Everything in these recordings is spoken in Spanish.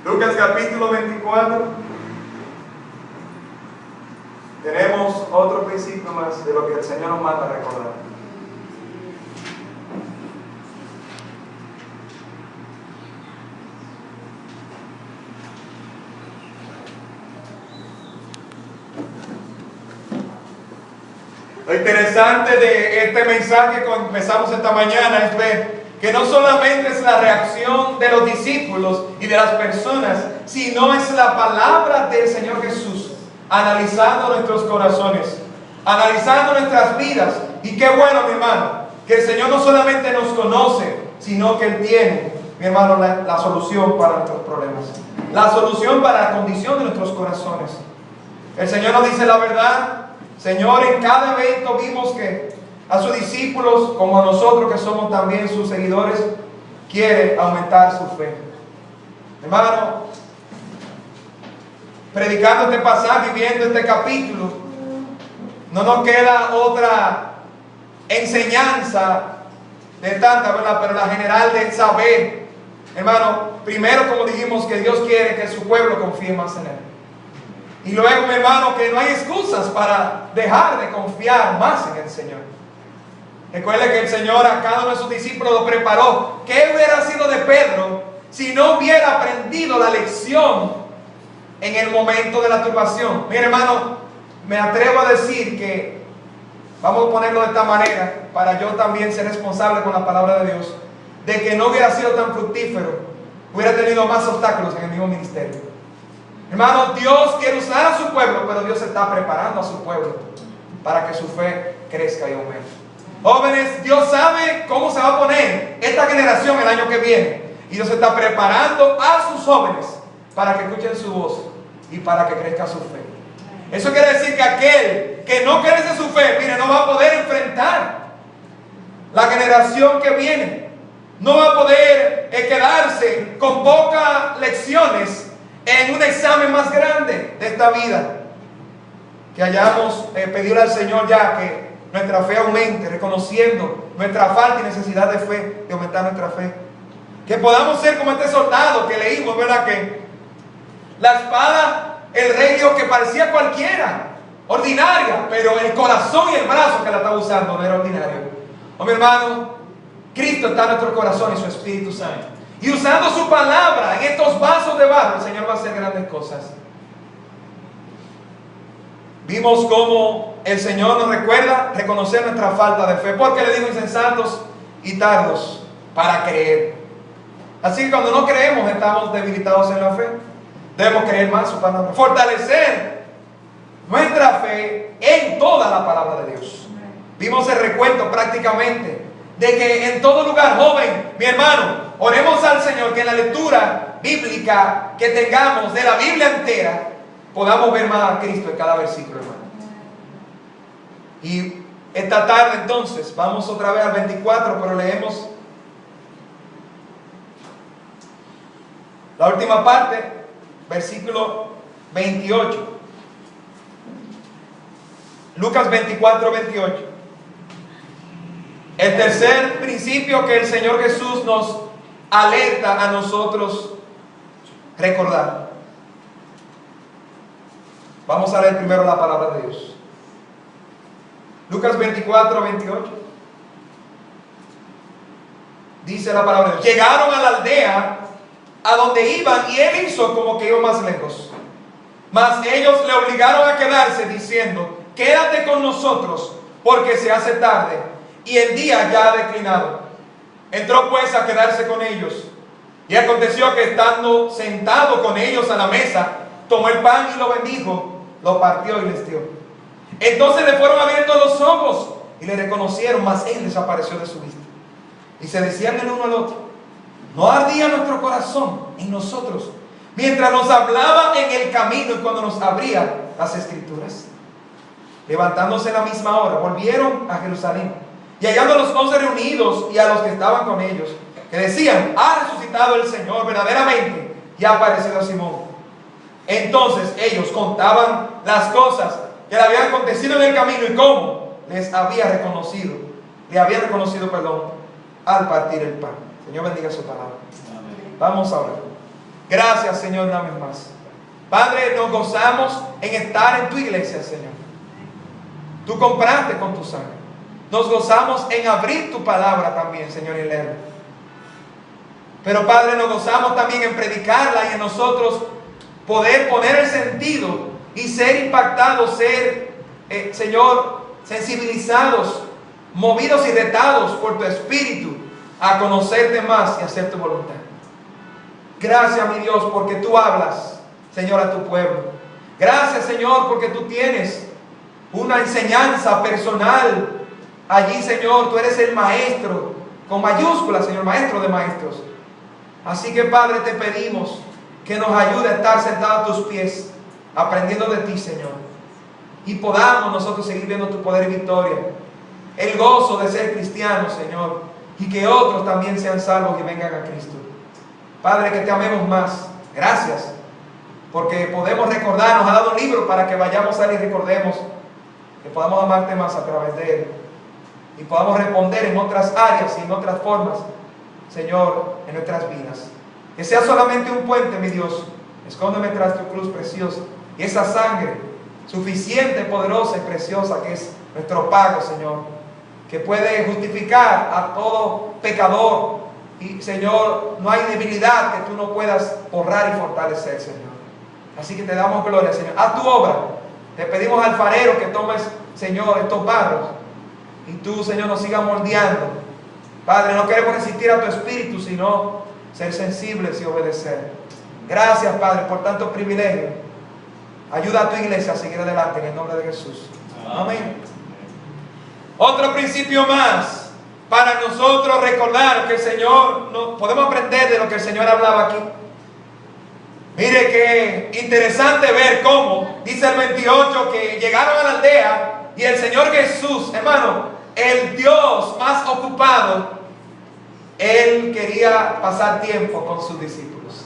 Lucas capítulo 24. Tenemos otro principio más de lo que el Señor nos manda a recordar. Lo interesante de este mensaje que empezamos esta mañana es ver que no solamente es la reacción de los discípulos y de las personas, sino es la palabra del Señor Jesús, analizando nuestros corazones, analizando nuestras vidas. Y qué bueno, mi hermano, que el Señor no solamente nos conoce, sino que Él tiene, mi hermano, la solución para nuestros problemas, la solución para la condición de nuestros corazones. El Señor nos dice la verdad. Señor, en cada evento vimos que a sus discípulos, como a nosotros que somos también sus seguidores, quiere aumentar su fe. Hermano, predicando este pasaje y viendo este capítulo, no nos queda otra enseñanza de tanta, ¿verdad? Pero la general de saber, hermano, primero, como dijimos, que Dios quiere que su pueblo confíe más en Él. Y luego, mi hermano, que no hay excusas para dejar de confiar más en el Señor. Recuerde que el Señor a cada uno de sus discípulos lo preparó. ¿Qué hubiera sido de Pedro si no hubiera aprendido la lección en el momento de la turbación? Mi hermano, me atrevo a decir que, vamos a ponerlo de esta manera, para yo también ser responsable con la palabra de Dios, de que no hubiera sido tan fructífero, hubiera tenido más obstáculos en el mismo ministerio. Hermano, Dios quiere usar a su pueblo, pero Dios está preparando a su pueblo para que su fe crezca y aumente. Jóvenes, Dios sabe cómo se va a poner esta generación el año que viene. Y Dios está preparando a sus jóvenes para que escuchen su voz y para que crezca su fe. Eso quiere decir que aquel que no crece su fe, mire, no va a poder enfrentar la generación que viene. No va a poder quedarse con pocas lecciones en un examen más grande de esta vida. Que hayamos pedido al Señor ya que nuestra fe aumente, reconociendo nuestra falta y necesidad de fe, de aumentar nuestra fe. Que podamos ser como este soldado que leímos, ¿verdad? Que la espada, el rey dijo que parecía cualquiera, ordinaria, pero el corazón y el brazo que la estaba usando no era ordinario. Oh, mi hermano, Cristo está en nuestro corazón y su Espíritu Santo. Y usando su palabra en estos vasos de barro, el Señor va a hacer grandes cosas. Vimos cómo el Señor nos recuerda reconocer nuestra falta de fe, porque le dijo insensatos y tardos para creer. Así que cuando no creemos estamos debilitados en la fe. Debemos creer más su palabra, fortalecer nuestra fe en toda la palabra de Dios. Vimos el recuento prácticamente de que en todo lugar, joven, mi hermano, oremos al Señor que en la lectura bíblica que tengamos de la Biblia entera podamos ver más a Cristo en cada versículo, hermano. Y esta tarde entonces vamos otra vez al 24, pero leemos la última parte, versículo 28. Lucas 24, 28. El tercer principio que el Señor Jesús nos alerta a nosotros recordar. Vamos a leer primero la palabra de Dios. Lucas 24, 28. Dice la palabra de Dios. Llegaron a la aldea a donde iban y él hizo como que iba más lejos. Mas ellos le obligaron a quedarse diciendo: quédate con nosotros porque se hace tarde y el día ya ha declinado. Entró pues a quedarse con ellos. Y aconteció que estando sentado con ellos a la mesa, tomó el pan y lo bendijo, lo partió y les dio. Entonces le fueron abiertos los ojos y le reconocieron, mas él desapareció de su vista. Y se decían el uno al otro: ¿no ardía nuestro corazón en nosotros mientras nos hablaba en el camino y cuando nos abría las Escrituras? Levantándose en la misma hora, volvieron a Jerusalén. Y hallando a los 11 reunidos y a los que estaban con ellos, que decían: ha resucitado el Señor verdaderamente y ha aparecido a Simón. Entonces ellos contaban las cosas que le habían acontecido en el camino y cómo les había reconocido, al partir el pan. Señor bendiga su palabra. Amén. Vamos a orar. Gracias, Señor, una vez más. Padre, nos gozamos en estar en tu iglesia, Señor. Tú compraste con tu sangre. Nos gozamos en abrir tu palabra también, Señor, y leerla. Pero, Padre, nos gozamos también en predicarla y en nosotros poder poner el sentido y ser impactados, ser, Señor, sensibilizados, movidos y retados por tu Espíritu a conocerte más y hacer tu voluntad. Gracias, mi Dios, porque tú hablas, Señor, a tu pueblo. Gracias, Señor, porque tú tienes una enseñanza personal allí, Señor. Tú eres el maestro, con mayúsculas, Señor, maestro de maestros. Así que, Padre, te pedimos que nos ayude a estar sentados a tus pies, aprendiendo de ti, Señor. Y podamos nosotros seguir viendo tu poder y victoria. El gozo de ser cristianos, Señor. Y que otros también sean salvos y vengan a Cristo. Padre, que te amemos más. Gracias. Porque podemos recordar, nos ha dado un libro para que vayamos a él y recordemos que podamos amarte más a través de él. Y podamos responder en otras áreas y en otras formas, Señor, en nuestras vidas. Que sea solamente un puente, mi Dios. Escóndeme tras tu cruz preciosa. Y esa sangre suficiente, poderosa y preciosa que es nuestro pago, Señor. Que puede justificar a todo pecador. Y, Señor, no hay debilidad que tú no puedas borrar y fortalecer, Señor. Así que te damos gloria, Señor. Haz tu obra. Te pedimos, alfarero, que tomes, Señor, estos barros. Y tú, Señor, nos sigas moldeando. Padre, no queremos resistir a tu Espíritu, sino ser sensibles y obedecer. Gracias, Padre, por tanto privilegio. Ayuda a tu iglesia a seguir adelante en el nombre de Jesús. Amén. Otro principio más para nosotros recordar que el Señor, podemos aprender de lo que el Señor hablaba aquí. Mire que interesante ver cómo, dice el 28, que llegaron a la aldea y el Señor Jesús, hermano, el Dios más ocupado, Él quería pasar tiempo con sus discípulos.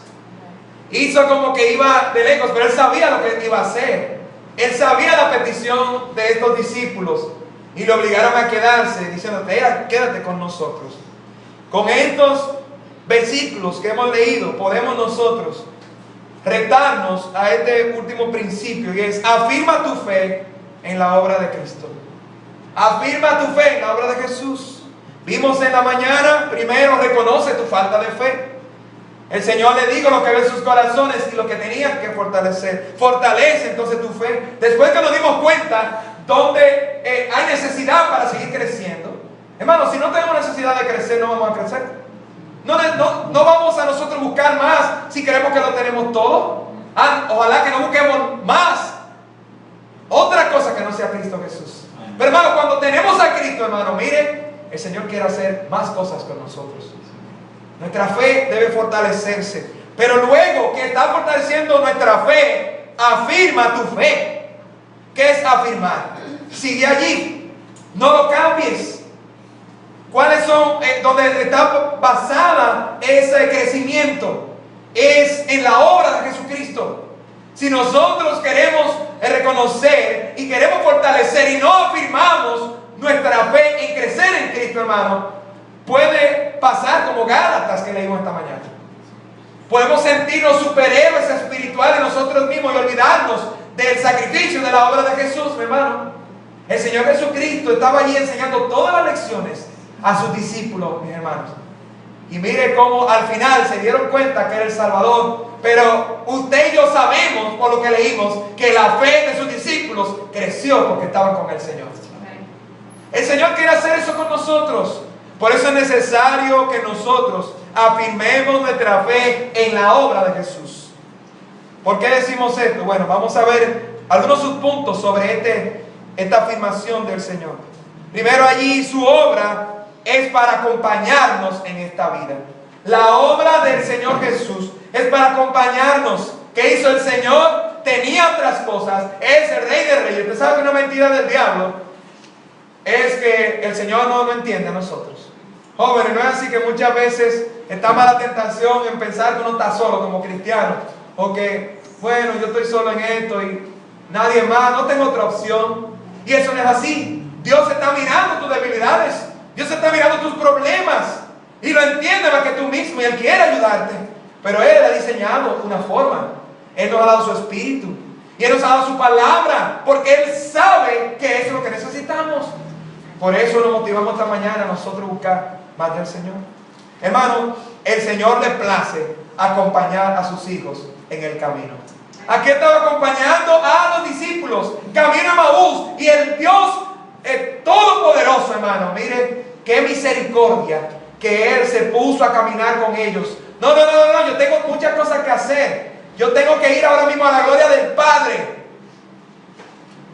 Hizo como que iba de lejos, pero Él sabía lo que iba a hacer. Él sabía la petición de estos discípulos y lo obligaron a quedarse, diciendo, quédate con nosotros. Con estos versículos que hemos leído, podemos nosotros retarnos a este último principio, y es: afirma tu fe en la obra de Cristo. Afirma tu fe en la obra de Jesús. Vimos en la mañana, primero reconoce tu falta de fe. El Señor le dijo lo que ve en sus corazones y lo que tenían que fortalecer. Fortalece entonces tu fe. Después que nos dimos cuenta donde hay necesidad para seguir creciendo. Hermanos, si no tenemos necesidad de crecer, no vamos a crecer. No vamos a nosotros buscar más si creemos que lo tenemos todo. Ojalá que no busquemos más otra cosa que no sea Cristo Jesús. Pero, hermano, cuando tenemos a Cristo, hermano, mire, el Señor quiere hacer más cosas con nosotros. Nuestra fe debe fortalecerse. Pero luego que está fortaleciendo nuestra fe, afirma tu fe. ¿Qué es afirmar? Sigue allí. No lo cambies. ¿Cuáles son donde está basada ese crecimiento? Es en la obra de Jesucristo. Si nosotros queremos reconocer y queremos fortalecer y no afirmamos nuestra fe en crecer en Cristo, hermano, puede pasar como Gálatas que leímos esta mañana. Podemos sentirnos superhéroes espirituales nosotros mismos y olvidarnos del sacrificio de la obra de Jesús, mi hermano. El Señor Jesucristo estaba allí enseñando todas las lecciones a sus discípulos, mis hermanos. Y mire cómo al final se dieron cuenta que era el Salvador. Pero usted y yo sabemos, por lo que leímos, que la fe de sus discípulos creció porque estaban con el Señor. El Señor quiere hacer eso con nosotros. Por eso es necesario que nosotros afirmemos nuestra fe en la obra de Jesús. ¿Por qué decimos esto? Bueno, vamos a ver algunos subpuntos sobre esta afirmación del Señor. Primero, allí su obra es para acompañarnos en esta vida. La obra del Señor Jesús es para acompañarnos. ¿Qué hizo el Señor? Tenía otras cosas. Es el Rey de Reyes. Usted sabe que una mentira del diablo es que el Señor no entiende a nosotros. Jóvenes, no es así que muchas veces está mala tentación en pensar que uno está solo como cristiano. O que, bueno, yo estoy solo en esto y nadie más, no tengo otra opción. Y eso no es así. Dios está mirando tus debilidades. Dios está mirando tus problemas. Y lo entiende más que tú mismo y Él quiere ayudarte. Pero Él ha diseñado una forma. Él nos ha dado su espíritu. Y Él nos ha dado su palabra. Porque Él sabe que eso es lo que necesitamos. Por eso nos motivamos esta mañana a nosotros buscar más del Señor. Hermano, el Señor le place acompañar a sus hijos en el camino. Aquí estaba acompañando a los discípulos camino a Maús. Y el Dios Todopoderoso, hermano, mire qué misericordia que Él se puso a caminar con ellos. No, yo tengo muchas cosas que hacer. Yo tengo que ir ahora mismo a la gloria del Padre.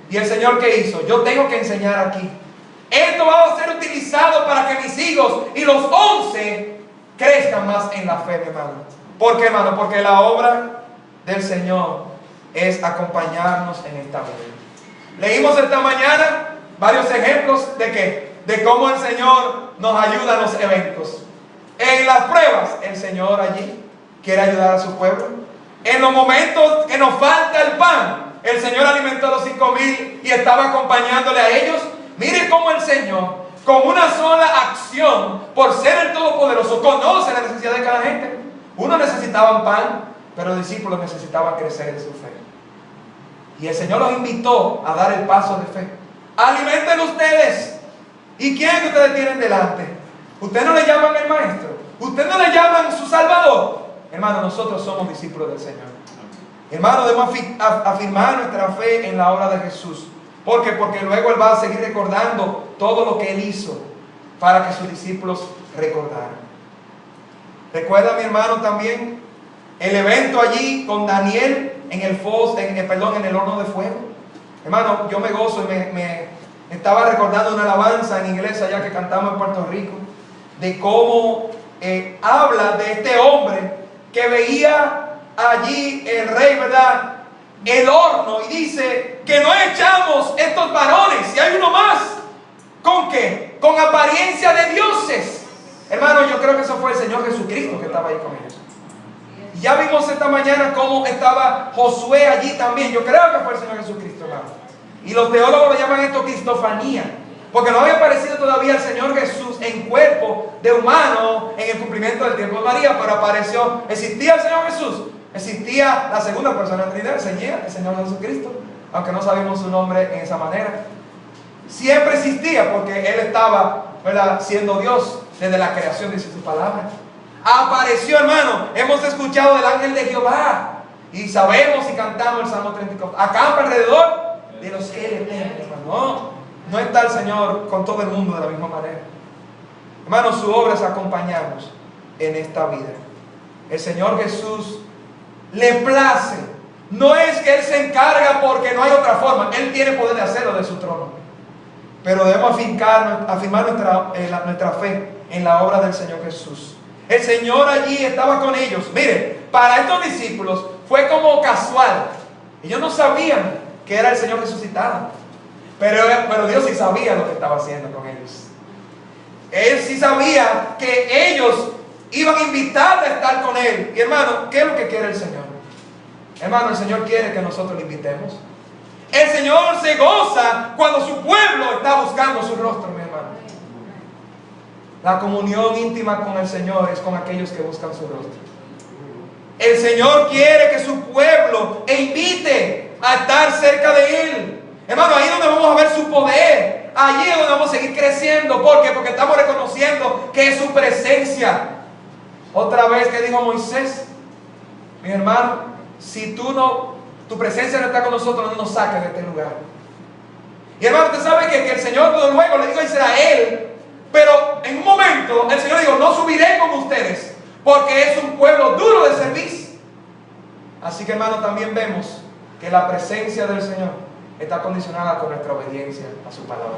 Y el Señor, ¿qué hizo? Yo tengo que enseñar aquí. Esto va a ser utilizado para que mis hijos y los 11 crezcan más en la fe, mi hermano. ¿Por qué, hermano? Porque la obra del Señor es acompañarnos en esta vida. Leímos esta mañana varios ejemplos de qué, de cómo el Señor nos ayuda en los eventos. En las pruebas, el Señor allí quiere ayudar a su pueblo. En los momentos que nos falta el pan, el Señor alimentó a los 5,000 y estaba acompañándole a ellos. Mire cómo el Señor, con una sola acción, por ser el Todopoderoso, conoce la necesidad de cada gente. Unos necesitaban pan, pero los discípulos necesitaban crecer en su fe. Y el Señor los invitó a dar el paso de fe. Alimenten ustedes. ¿Y quién que ustedes tienen delante? ¿Ustedes no le llaman el Maestro? ¿Ustedes no le llaman su Salvador? Hermano, nosotros somos discípulos del Señor. Hermano, debemos afirmar nuestra fe en la obra de Jesús. ¿Por qué? Porque luego Él va a seguir recordando todo lo que Él hizo para que sus discípulos recordaran. Recuerda, mi hermano, también el evento allí con Daniel en el horno de fuego. Hermano, yo me gozo y me estaba recordando una alabanza en inglés allá que cantamos en Puerto Rico, de cómo habla de este hombre que veía allí el rey, ¿verdad?, el horno, y dice que no echamos estos varones, y hay uno más, ¿con qué? Con apariencia de dioses. Hermano, yo creo que eso fue el Señor Jesucristo que estaba ahí con ellos. Y ya vimos esta mañana cómo estaba Josué allí también. Yo creo que fue el Señor Jesucristo, hermano. Y los teólogos le llaman esto cristofanía, porque no había aparecido todavía el Señor Jesús en cuerpo de humano en el cumplimiento del tiempo de María, pero apareció. ¿Existía el Señor Jesús? Existía la segunda persona de la Trinidad, el Señor Jesucristo, aunque no sabemos su nombre en esa manera. Siempre existía porque Él estaba, ¿verdad?, siendo Dios desde la creación, dice su palabra. Apareció, hermano. Hemos escuchado del ángel de Jehová y sabemos y cantamos el Salmo 34. Acampa alrededor de los que Él teme. No está el Señor con todo el mundo de la misma manera. Hermano, su obra es acompañarnos en esta vida. El Señor Jesús le place. No es que Él se encarga porque no hay otra forma. Él tiene poder de hacerlo de su trono. Pero debemos afirmar nuestra fe en la obra del Señor Jesús. El Señor allí estaba con ellos. Mire, para estos discípulos fue como casual. Ellos no sabían que era el Señor resucitado. Pero Dios sí sabía lo que estaba haciendo con ellos. Él sí sabía que ellos iban a invitarle a estar con Él. Y hermano, ¿qué es lo que quiere el Señor? Hermano, el Señor quiere que nosotros le invitemos. El Señor se goza cuando su pueblo está buscando su rostro, mi hermano. La comunión íntima con el Señor es con aquellos que buscan su rostro. El Señor quiere que su pueblo invite a estar cerca de Él. Hermano, ahí es donde vamos a ver su poder. Allí es donde vamos a seguir creciendo. ¿Por qué? Porque estamos reconociendo que es su presencia. Otra vez que dijo Moisés: mi hermano, si tu presencia no está con nosotros, no nos saques de este lugar. Y hermano, usted sabe que el Señor luego le dijo a Israel, pero en un momento el Señor dijo: no subiré con ustedes, porque es un pueblo duro de servicio. Así que, hermano, también vemos que la presencia del Señor está condicionada con nuestra obediencia a su palabra.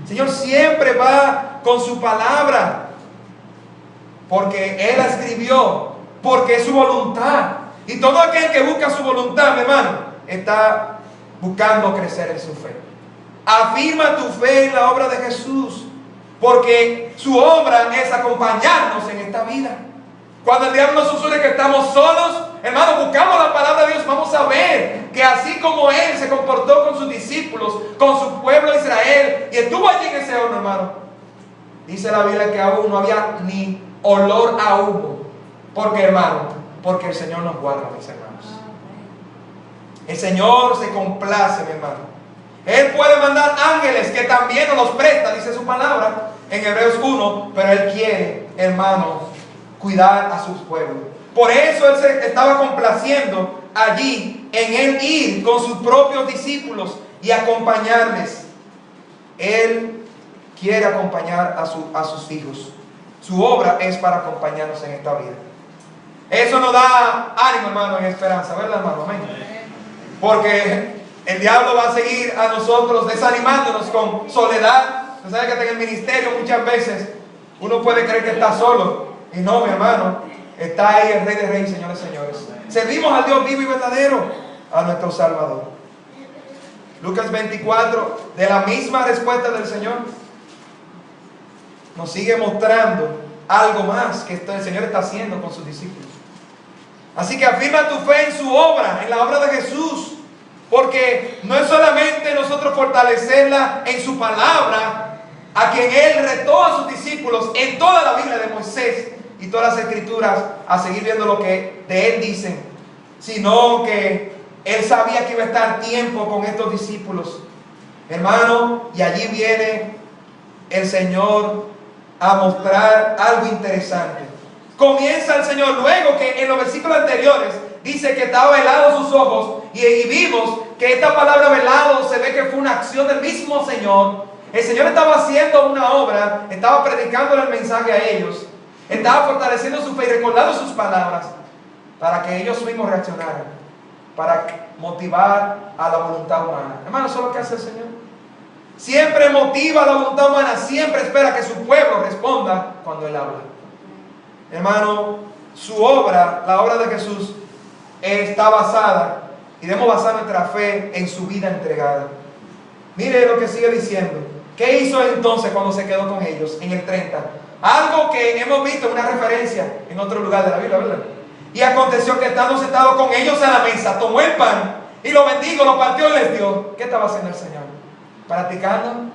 El Señor siempre va con su palabra, porque Él la escribió, porque es su voluntad. Y todo aquel que busca su voluntad, mi hermano, está buscando crecer en su fe. Afirma tu fe en la obra de Jesús, porque su obra es acompañarnos en esta vida. Cuando el diablo nos susurre que estamos solos, hermano, buscamos la palabra de Dios, vamos a ver que así como Él se comportó con sus discípulos, con su pueblo Israel, y estuvo allí en ese horno, hermano, dice la Biblia que aún no había ni olor a humo. Porque, hermano, porque el Señor nos guarda, mis hermanos. El Señor se complace, mi hermano. Él puede mandar ángeles que también nos los presta, dice su palabra en Hebreos 1, pero Él quiere, hermano, cuidar a sus pueblos. Por eso Él se estaba complaciendo allí en Él ir con sus propios discípulos y acompañarles. Él quiere acompañar a sus hijos. Su obra es para acompañarnos en esta vida. Eso nos da ánimo, hermano, en esperanza, ¿verdad, hermano? Amén. Porque el diablo va a seguir a nosotros desanimándonos con soledad. Usted sabe que en el ministerio muchas veces uno puede creer que está solo. Y no, mi hermano, está ahí el Rey de Reyes, señores y señores. Servimos al Dios vivo y verdadero, a nuestro Salvador. Lucas 24, de la misma respuesta del Señor, nos sigue mostrando algo más que el Señor está haciendo con sus discípulos. Así que afirma tu fe en su obra, en la obra de Jesús. Porque no es solamente nosotros fortalecerla en su palabra, a quien Él retó a sus discípulos en toda la Biblia de Moisés y todas las escrituras, a seguir viendo lo que de Él dicen, sino que Él sabía que iba a estar tiempo con estos discípulos, hermano, y allí viene el Señor a mostrar algo interesante. Comienza el Señor, luego que en los versículos anteriores dice que estaba velado sus ojos, y vimos que esta palabra velado se ve que fue una acción del mismo Señor. El Señor estaba haciendo una obra, estaba predicando el mensaje a ellos, estaba fortaleciendo su fe y recordando sus palabras para que ellos mismos reaccionaran, para motivar a la voluntad humana. Hermano, eso es lo que hace el Señor. Siempre motiva a la voluntad humana, siempre espera que su pueblo responda cuando Él habla. Hermano, su obra, la obra de Jesús, está basada, y debemos basar nuestra fe en su vida entregada. Mire lo que sigue diciendo. ¿Qué hizo entonces cuando se quedó con ellos? En el 30. Algo que hemos visto en una referencia en otro lugar de la Biblia, ¿verdad? Y aconteció que estando sentado con ellos a la mesa, tomó el pan y lo bendijo, lo partió y les dio. ¿Qué estaba haciendo el Señor? Practicando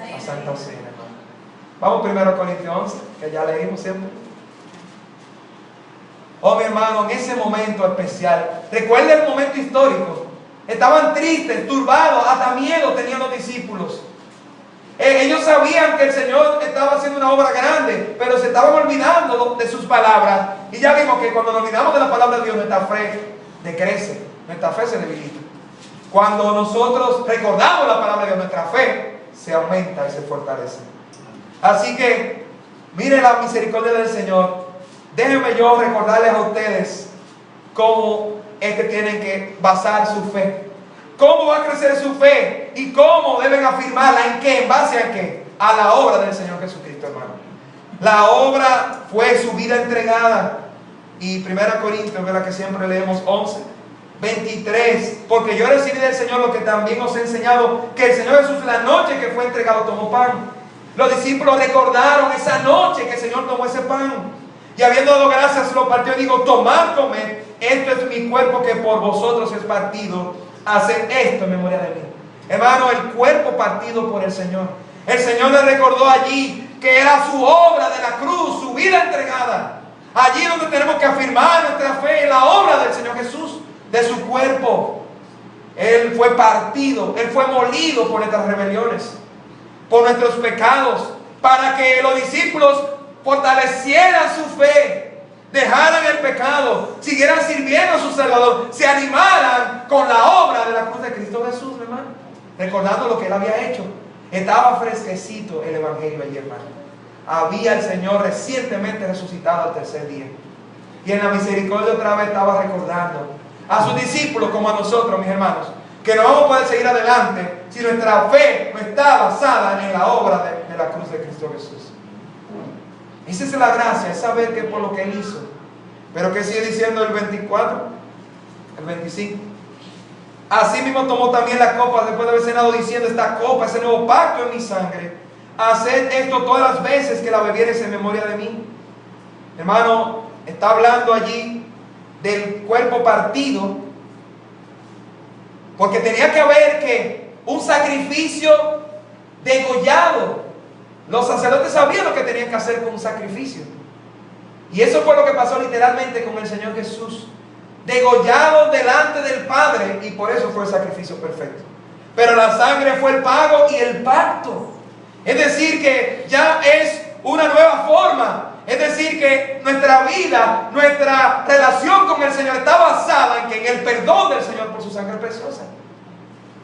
la Santa Cena, hermano. Vamos primero a Corintios 11, que ya leímos siempre. Oh, mi hermano, en ese momento especial, recuerda el momento histórico. Estaban tristes, turbados, hasta miedo tenían los discípulos. Ellos sabían que el Señor estaba haciendo una obra grande, pero se estaban olvidando de sus palabras. Y ya vimos que cuando nos olvidamos de la palabra de Dios, nuestra fe decrece, nuestra fe se debilita. Cuando nosotros recordamos la palabra de Dios, nuestra fe se aumenta y se fortalece. Así que, mire la misericordia del Señor. Déjenme yo recordarles a ustedes cómo es que tienen que basar su fe. ¿Cómo va a crecer su fe? ¿Y cómo deben afirmarla? ¿En qué? ¿En base a qué? A la obra del Señor Jesucristo, hermano. La obra fue su vida entregada. Y 1 Corintios, ¿verdad? Que siempre leemos 11, 23. Porque yo recibí del Señor lo que también os he enseñado, que el Señor Jesús, la noche que fue entregado, tomó pan. Los discípulos recordaron esa noche que el Señor tomó ese pan. Y habiendo dado gracias, lo partió y dijo: tomad, comed, esto es mi cuerpo que por vosotros es partido. Haced esto en memoria de mí. Hermano, el cuerpo partido por el Señor. El Señor le recordó allí que era su obra de la cruz, su vida entregada. Allí donde tenemos que afirmar nuestra fe en la obra del Señor Jesús, de su cuerpo. Él fue partido, Él fue molido por nuestras rebeliones, por nuestros pecados, para que los discípulos fortalecieran su fe, dejaran el pecado, siguieran sirviendo a su Salvador, se animaran con la obra de la cruz de Cristo Jesús, hermano, recordando lo que Él había hecho. Estaba fresquecito el Evangelio allí, hermano. Había el Señor recientemente resucitado al tercer día. Y en la misericordia otra vez estaba recordando a sus discípulos como a nosotros, mis hermanos, que no vamos a poder seguir adelante si nuestra fe no está basada en la obra de la cruz de Cristo Jesús. Esa es la gracia, es saber que por lo que Él hizo. Pero que sigue diciendo el 24, el 25. Así mismo tomó también la copa después de haber cenado, diciendo: esta copa es el nuevo pacto en mi sangre. Haced esto todas las veces que la bebiereis en memoria de mí. Hermano, está hablando allí del cuerpo partido, porque tenía que haber que un sacrificio degollado. Los sacerdotes sabían lo que tenían que hacer con un sacrificio. Y eso fue lo que pasó literalmente con el Señor Jesús. Degollado delante del Padre, y por eso fue el sacrificio perfecto. Pero la sangre fue el pago y el pacto. Es decir, que ya es una nueva forma. Es decir, que nuestra vida, nuestra relación con el Señor está basada en el perdón del Señor por su sangre preciosa.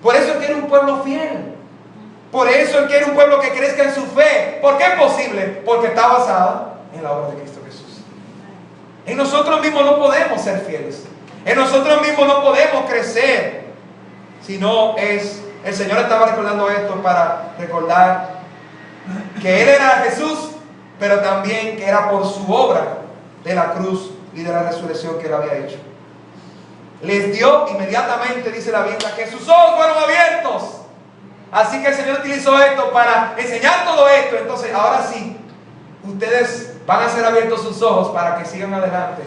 Por eso Él quiere un pueblo fiel. Por eso Él quiere un pueblo que crezca en su fe. ¿Por qué es posible? Porque está basada en la obra de Cristo Jesús. En nosotros mismos no podemos ser fieles. En nosotros mismos no podemos crecer. Sino es, el Señor estaba recordando esto para recordar que Él era Jesús, pero también que era por su obra de la cruz y de la resurrección que Él había hecho. Les dio inmediatamente, dice la Biblia, que sus ojos fueron abiertos. Así que el Señor utilizó esto para enseñar todo esto. Entonces, ahora sí, ustedes van a ser abiertos sus ojos para que sigan adelante,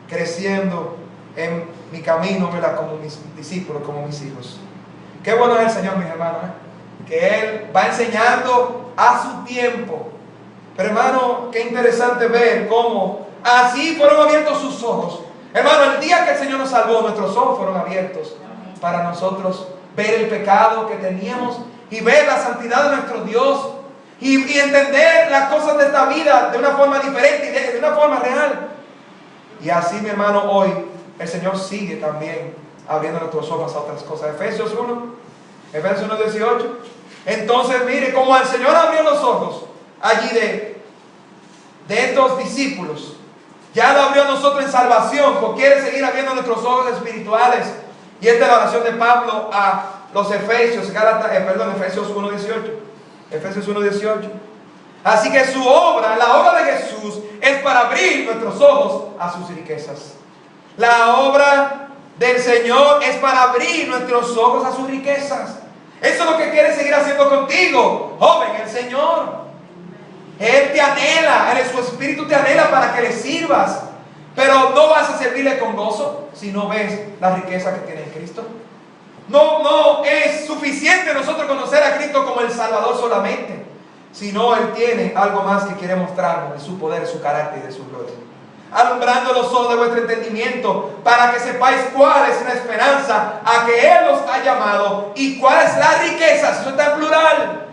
creciendo en mi camino, ¿verdad? Como mis discípulos, como mis hijos. Qué bueno es el Señor, mis hermanos, que Él va enseñando a su tiempo. Pero hermano, qué interesante ver cómo así fueron abiertos sus ojos. Hermano, el día que el Señor nos salvó, nuestros ojos fueron abiertos para nosotros ver el pecado que teníamos y ver la santidad de nuestro Dios y entender las cosas de esta vida de una forma diferente y de una forma real. Y así, mi hermano, hoy el Señor sigue también abriendo nuestros ojos a otras cosas. Efesios 1:18. Entonces, mire cómo el Señor abrió los ojos allí de estos discípulos. Ya lo abrió a nosotros en salvación, porque quiere seguir abriendo nuestros ojos espirituales. Y esta es la oración de Pablo a los Efesios, Efesios 1:18. Efesios 1:18. Así que su obra, la obra de Jesús, es para abrir nuestros ojos a sus riquezas. La obra del Señor es para abrir nuestros ojos a sus riquezas. Eso es lo que quiere seguir haciendo contigo, joven, el Señor. Él te anhela, Él, su Espíritu te anhela para que le sirvas. Pero no vas a servirle con gozo si no ves la riqueza que tiene en Cristo. No es suficiente nosotros conocer a Cristo como el Salvador solamente, sino Él tiene algo más que quiere mostrarnos de su poder, su carácter y de su gloria. Alumbrando los ojos de vuestro entendimiento, para que sepáis cuál es la esperanza a que Él os ha llamado y cuál es la riqueza, eso está en plural,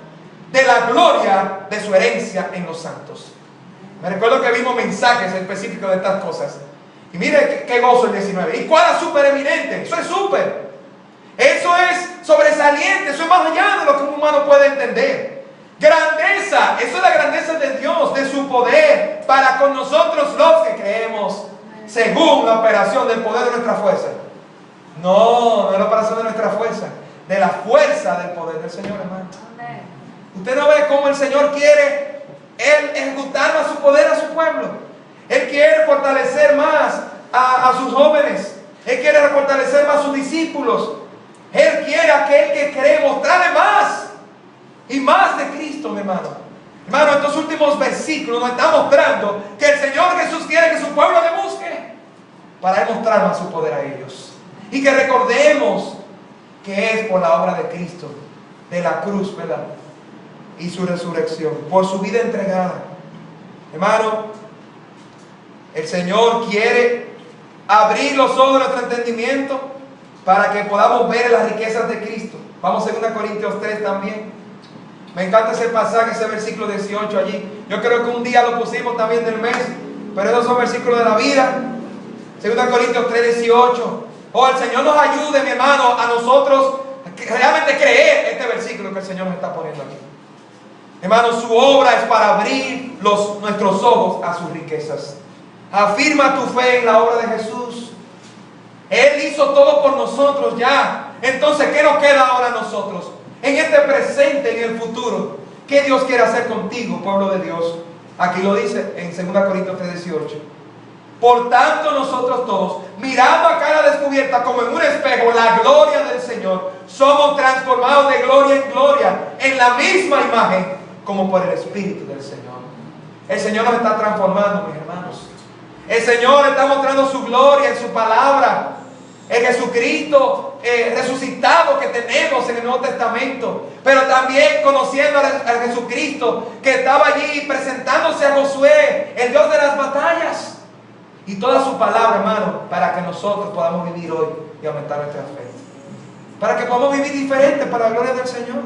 de la gloria de su herencia en los santos. Me recuerdo que vimos mensajes específicos de estas cosas. Y mire qué gozo el 19. ¿Y cuál es súper eminente? Eso es súper. Eso es sobresaliente. Eso es más allá de lo que un humano puede entender. Grandeza. Eso es la grandeza de Dios, de su poder para con nosotros los que creemos, según la operación del poder de nuestra fuerza. No es la operación de nuestra fuerza, de la fuerza del poder del Señor, hermano. Usted no ve cómo el Señor quiere Él ejecutar más su poder a su pueblo. Él quiere fortalecer más a sus jóvenes. Él quiere fortalecer más a sus discípulos. Él quiere a aquel que cree mostrarle más y más de Cristo, mi hermano. Hermano, estos últimos versículos nos están mostrando que el Señor Jesús quiere que su pueblo le busque para mostrar más su poder a ellos. Y que recordemos que es por la obra de Cristo, de la cruz, ¿verdad? Y su resurrección, por su vida entregada. Hermano, el Señor quiere abrir los ojos de nuestro entendimiento para que podamos ver las riquezas de Cristo. Vamos a 2 Corintios 3 también. Me encanta ese pasaje, ese versículo 18 allí. Yo creo que un día lo pusimos también del mes, pero esos son versículos de la vida. 2 Corintios 3, 18. Oh, el Señor nos ayude, mi hermano, a nosotros realmente creer este versículo que el Señor nos está poniendo aquí. Hermano, su obra es para abrir nuestros ojos a sus riquezas. Afirma tu fe en la obra de Jesús. Él hizo todo por nosotros ya. Entonces, ¿qué nos queda ahora a nosotros? En este presente, en el futuro, ¿qué Dios quiere hacer contigo, pueblo de Dios? Aquí lo dice en 2 Corintios 3:18. Por tanto, nosotros todos, mirando a cara descubierta como en un espejo la gloria del Señor, somos transformados de gloria en gloria, en la misma imagen, como por el Espíritu del Señor. El Señor nos está transformando, mis hermanos. El Señor está mostrando su gloria en su palabra. el Jesucristo resucitado que tenemos en el Nuevo Testamento, pero también conociendo al Jesucristo que estaba allí presentándose a Josué, el Dios de las batallas, y toda su palabra, hermano, para que nosotros podamos vivir hoy y aumentar nuestra fe, para que podamos vivir diferente para la gloria del Señor.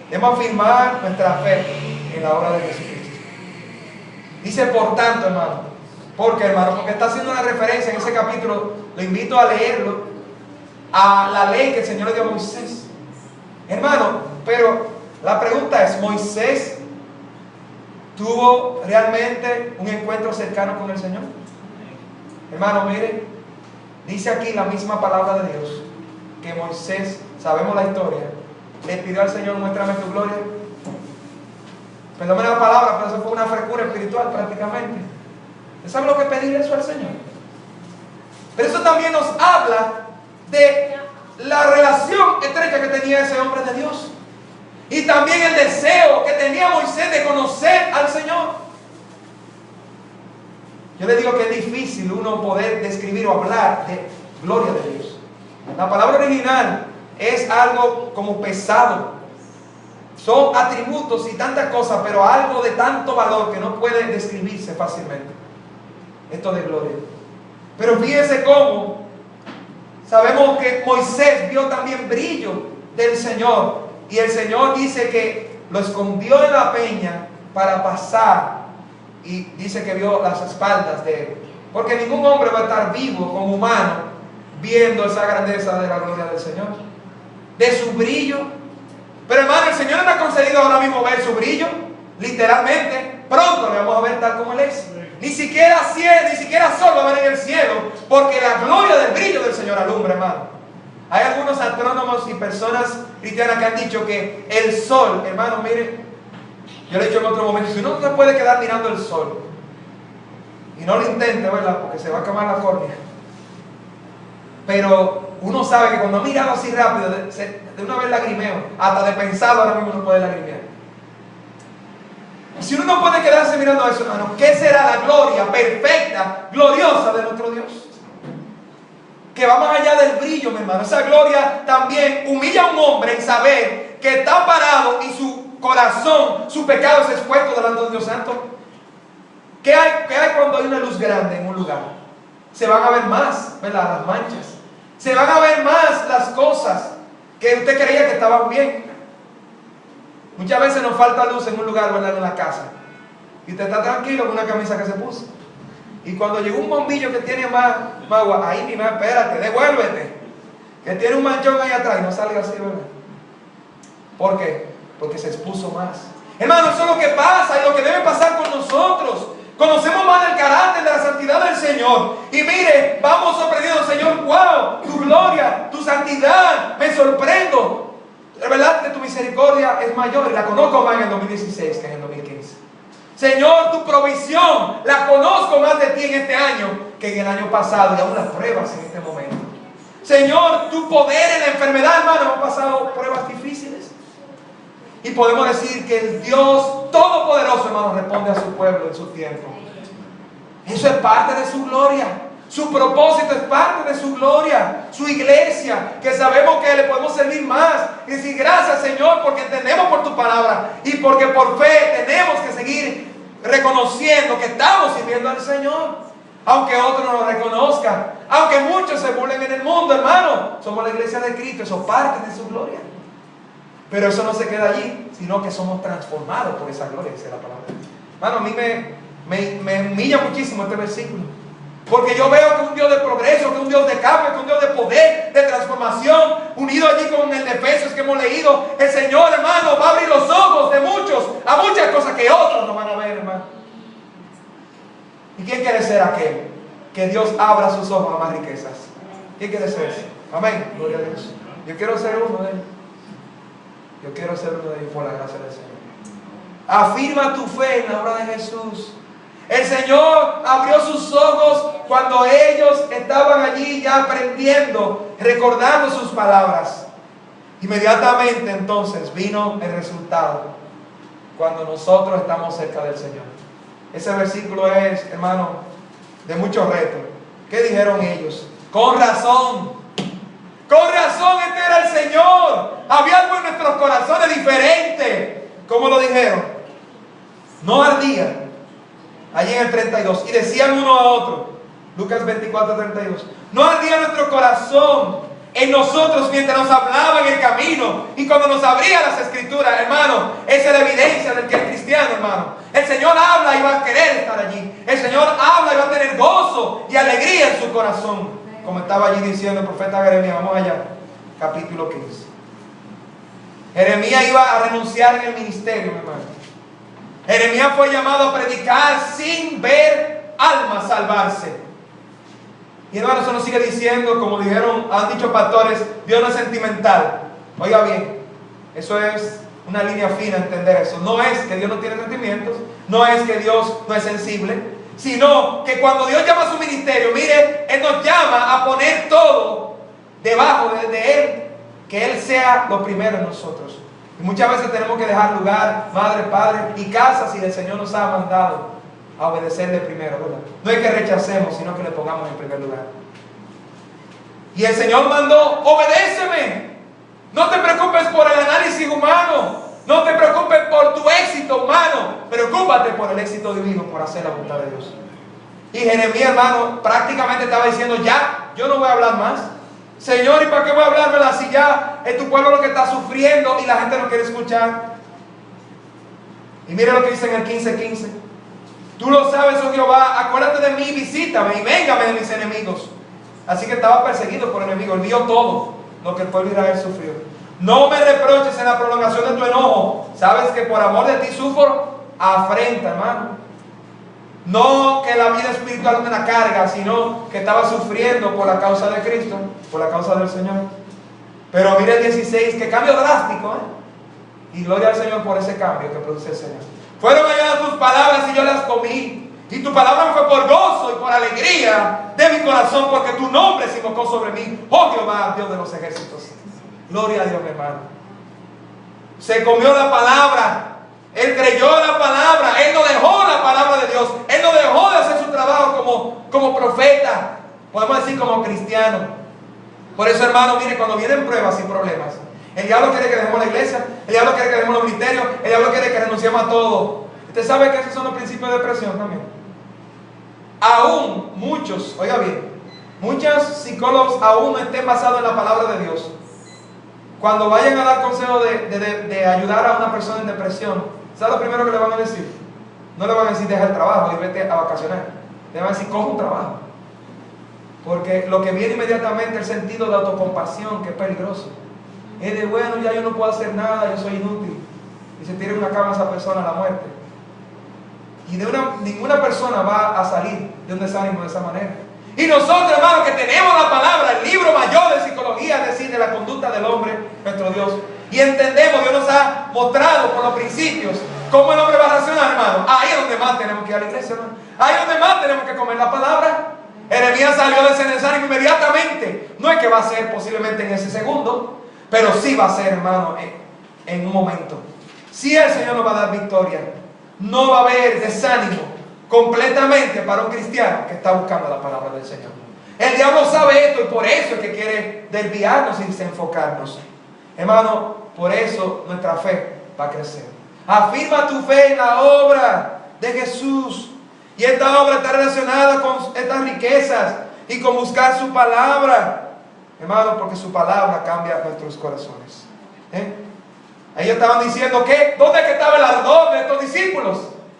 Debemos afirmar nuestra fe en la obra de Jesucristo. Dice por tanto, hermano, porque está haciendo una referencia en ese capítulo. Lo invito a leerlo, a la ley que el Señor le dio a Moisés, hermano. Pero la pregunta es, ¿Moisés tuvo realmente un encuentro cercano con el Señor? Hermano, mire, dice aquí la misma palabra de Dios, que Moisés, sabemos la historia, le pidió al Señor: muéstrame tu gloria. Perdóname la palabra, pero eso fue una frescura espiritual prácticamente. ¿Sabe lo que pedir eso al Señor? Pero eso también nos habla de la relación estrecha que tenía ese hombre de Dios, y también el deseo que tenía Moisés de conocer al Señor. Yo le digo que es difícil uno poder describir o hablar de gloria de Dios. La palabra original es algo como pesado. Son atributos y tantas cosas, pero algo de tanto valor que no puede describirse fácilmente. Esto de gloria. Pero fíjense cómo sabemos que Moisés vio también brillo del Señor, y el Señor dice que lo escondió en la peña para pasar, y dice que vio las espaldas de él, porque ningún hombre va a estar vivo como humano viendo esa grandeza de la gloria del Señor, de su brillo. Pero hermano, el Señor nos ha concedido ahora mismo ver su brillo, literalmente. Pronto le vamos a ver tal como Él es. Ni siquiera sol va a ver en el cielo, porque la gloria del brillo del Señor alumbra, hermano. Hay algunos astrónomos y personas cristianas que han dicho que el sol, hermano, mire, yo le he dicho en otro momento, si uno no se puede quedar mirando el sol, y no lo intente, ¿verdad?, porque se va a quemar la córnea. Pero uno sabe que cuando ha mirado así rápido, de una vez lagrimeo, hasta de pensarlo ahora mismo no puede lagrimear. Si uno no puede quedarse mirando eso, hermano, ¿qué será la gloria perfecta, gloriosa de nuestro Dios? Que va más allá del brillo, mi hermano. Esa gloria también humilla a un hombre en saber que está parado y su corazón, su pecado es expuesto delante de Dios Santo. ¿Qué hay cuando hay una luz grande en un lugar? Se van a ver más, ¿verdad?, las manchas. Se van a ver más las cosas que usted creía que estaban bien. Muchas veces nos falta luz en un lugar, ¿verdad?, en la casa, y usted está tranquilo con una camisa que se puso, y cuando llegó un bombillo que tiene más agua, ahí mi madre, espérate, devuélvete, que tiene un manchón ahí atrás, y no salga así, ¿verdad? ¿Por qué? Porque se expuso más. Hermano, eso es lo que pasa y lo que debe pasar con nosotros. Conocemos más del carácter, de la santidad del Señor, y mire, vamos sorprendidos: Señor, wow, tu gloria, tu santidad, me sorprendo. La verdad que tu misericordia es mayor, y la conozco más en el 2016 que en el 2015. Señor, tu provisión la conozco más de ti en este año que en el año pasado, y aún las pruebas en este momento. Señor, tu poder en la enfermedad, hermano, hemos pasado pruebas difíciles, y podemos decir que el Dios Todopoderoso, hermano, responde a su pueblo en su tiempo. Eso es parte de su gloria. Su propósito es parte de su gloria, su iglesia, que sabemos que le podemos servir más y decir: gracias, Señor, porque entendemos por tu palabra, y porque por fe tenemos que seguir reconociendo que estamos sirviendo al Señor, aunque otros no lo reconozcan, aunque muchos se burlen en el mundo, hermano. Somos la iglesia de Cristo, eso parte de su gloria. Pero eso no se queda allí, sino que somos transformados por esa gloria, dice la palabra. Hermano, a mí me humilla muchísimo este versículo, porque yo veo que es un Dios de progreso, que es un Dios de cambio, que es un Dios de poder, de transformación, unido allí con el de Efesios que hemos leído. El Señor, hermano, va a abrir los ojos de muchos a muchas cosas que otros no van a ver, hermano. ¿Y quién quiere ser aquel que Dios abra sus ojos a más riquezas? ¿Quién quiere ser ese? Amén, gloria a Dios. Yo quiero ser uno de ellos. Yo quiero ser uno de ellos por la gracia del Señor. Afirma tu fe en la obra de Jesús. El Señor abrió sus ojos cuando ellos estaban allí ya aprendiendo, recordando sus palabras. Inmediatamente entonces vino el resultado cuando nosotros estamos cerca del Señor. Ese versículo es, hermano, de mucho reto. ¿Qué dijeron ellos? Con razón Con razón, este era el Señor. Había algo en nuestros corazones diferente. ¿Cómo lo dijeron? No ardía. Allí en el 32. Y decían uno a otro. Lucas 24, 32. No ardía nuestro corazón en nosotros mientras nos hablaba en el camino y cuando nos abría las escrituras, hermano. Esa es la evidencia del que es cristiano, hermano. El Señor habla y va a querer estar allí. El Señor habla y va a tener gozo y alegría en su corazón. Como estaba allí diciendo el profeta Jeremías. Vamos allá, capítulo 15. Jeremías iba a renunciar en el ministerio, hermano. Jeremías fue llamado a predicar sin ver almas salvarse. Y hermano, eso nos sigue diciendo, como han dicho pastores, Dios no es sentimental. Oiga bien, eso es una línea fina entender eso. No es que Dios no tiene sentimientos, no es que Dios no es sensible, sino que cuando Dios llama a su ministerio, mire, Él nos llama a poner todo debajo de Él, que Él sea lo primero en nosotros. Y muchas veces tenemos que dejar lugar, madre, padre y casa, si el Señor nos ha mandado a obedecerle primero, ¿verdad? No es que rechacemos, sino que le pongamos en primer lugar. Y el Señor mandó: obedéceme. No te preocupes por el análisis humano, no te preocupes por tu éxito humano, preocúpate por el éxito divino, por hacer la voluntad de Dios. Y Jeremías, hermano, prácticamente estaba diciendo: ya, yo no voy a hablar más. Señor, ¿y para qué voy a hablar, verdad? Si ya es tu pueblo lo que está sufriendo y la gente no quiere escuchar. Y mire lo que dice en el 15:15. Tú lo sabes, oh Jehová, acuérdate de mí, visítame y véngame de mis enemigos. Así que estaba perseguido por enemigos. Él vio todo lo que el pueblo de Israel sufrió. No me reproches en la prolongación de tu enojo. Sabes que por amor de ti sufro afrenta, hermano. No que la vida espiritual no me la carga, sino que estaba sufriendo por la causa de Cristo, por la causa del Señor. Pero mire el 16, que cambio drástico, Y gloria al Señor por ese cambio que produce el Señor. Fueron allá tus palabras y yo las comí. Y tu palabra fue por gozo y por alegría de mi corazón, porque tu nombre se invocó sobre mí, oh Jehová, Dios de los ejércitos. Gloria a Dios, mi hermano. Se comió la palabra. Él creyó la palabra. Él no dejó la palabra de Dios. Él no dejó de hacer su trabajo como profeta. Podemos decir como cristiano. Por eso, hermano, mire, cuando vienen pruebas y problemas, el diablo quiere que dejemos la iglesia, el diablo quiere que dejemos los ministerios, el diablo quiere que renunciemos a todo. Usted sabe que esos son los principios de depresión también. Aún muchos, oiga bien, muchos psicólogos aún no estén basados en la palabra de Dios. Cuando vayan a dar consejo de ayudar a una persona en depresión, ¿sabe lo primero que le van a decir? No le van a decir deja el trabajo y vete a vacacionar. Le van a decir coge un trabajo. Porque lo que viene inmediatamente es el sentido de autocompasión, que es peligroso. Es de bueno, ya yo no puedo hacer nada, yo soy inútil. Y se tira en una cama a esa persona a la muerte. Y ninguna persona va a salir de un desánimo de esa manera. Y nosotros, hermanos, que tenemos la palabra, el libro mayor de psicología, es decir, de la conducta del hombre, nuestro Dios, y entendemos, Dios nos ha mostrado por los principios cómo el hombre va a reaccionar, hermano. Ahí es donde más tenemos que ir a la iglesia, hermano. Ahí es donde más tenemos que comer la palabra. Jeremías salió de ese desánimo inmediatamente. No es que va a ser posiblemente en ese segundo, pero sí va a ser, hermano, en un momento. Si el Señor nos va a dar victoria, no va a haber desánimo completamente para un cristiano que está buscando la palabra del Señor. El diablo sabe esto y por eso es que quiere desviarnos y desenfocarnos. Hermano, por eso nuestra fe va a crecer. Afirma tu fe en la obra de Jesús. Y esta obra está relacionada con estas riquezas y con buscar su palabra. Hermano, porque su palabra cambia nuestros corazones. Ellos estaban diciendo que, ¿dónde es que estaba el ardor de estos discípulos?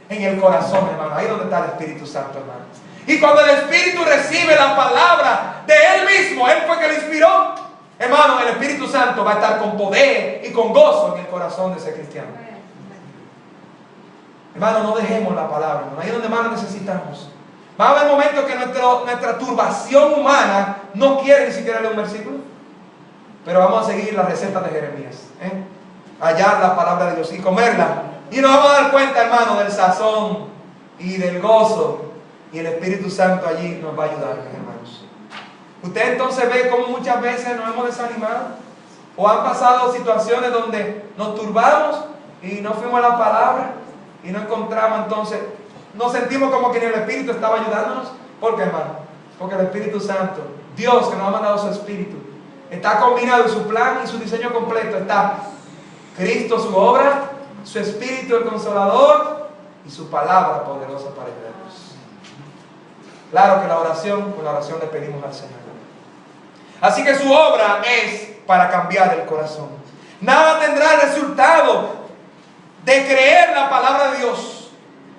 En el corazón, hermano. Ahí donde está el Espíritu Santo, hermano. Y cuando el Espíritu recibe la palabra de Él mismo, Él fue que lo inspiró. Hermano, el Espíritu Santo va a estar con poder y con gozo en el corazón de ese cristiano. Hermano, no dejemos la palabra, hermano. Ahí es donde más lo necesitamos. Va a haber momentos que nuestra turbación humana no quiere ni siquiera leer un versículo. Pero vamos a seguir la receta de Jeremías. Hallar la palabra de Dios y comerla. Y nos vamos a dar cuenta, hermano, del sazón y del gozo. Y el Espíritu Santo allí nos va a ayudar, mis hermanos. Usted entonces ve cómo muchas veces nos hemos desanimado. O han pasado situaciones donde nos turbamos y no fuimos a la palabra. Y no encontramos entonces, nos sentimos como que ni el Espíritu estaba ayudándonos. ¿Por qué, hermano? Porque el Espíritu Santo, Dios que nos ha mandado su Espíritu, está combinado en su plan y su diseño completo. Está Cristo, su obra, su Espíritu, el Consolador, y su palabra poderosa para ayudarnos. Claro que con la oración le pedimos al Señor. Así que su obra es para cambiar el corazón. Nada tendrá el resultado de creer la palabra de Dios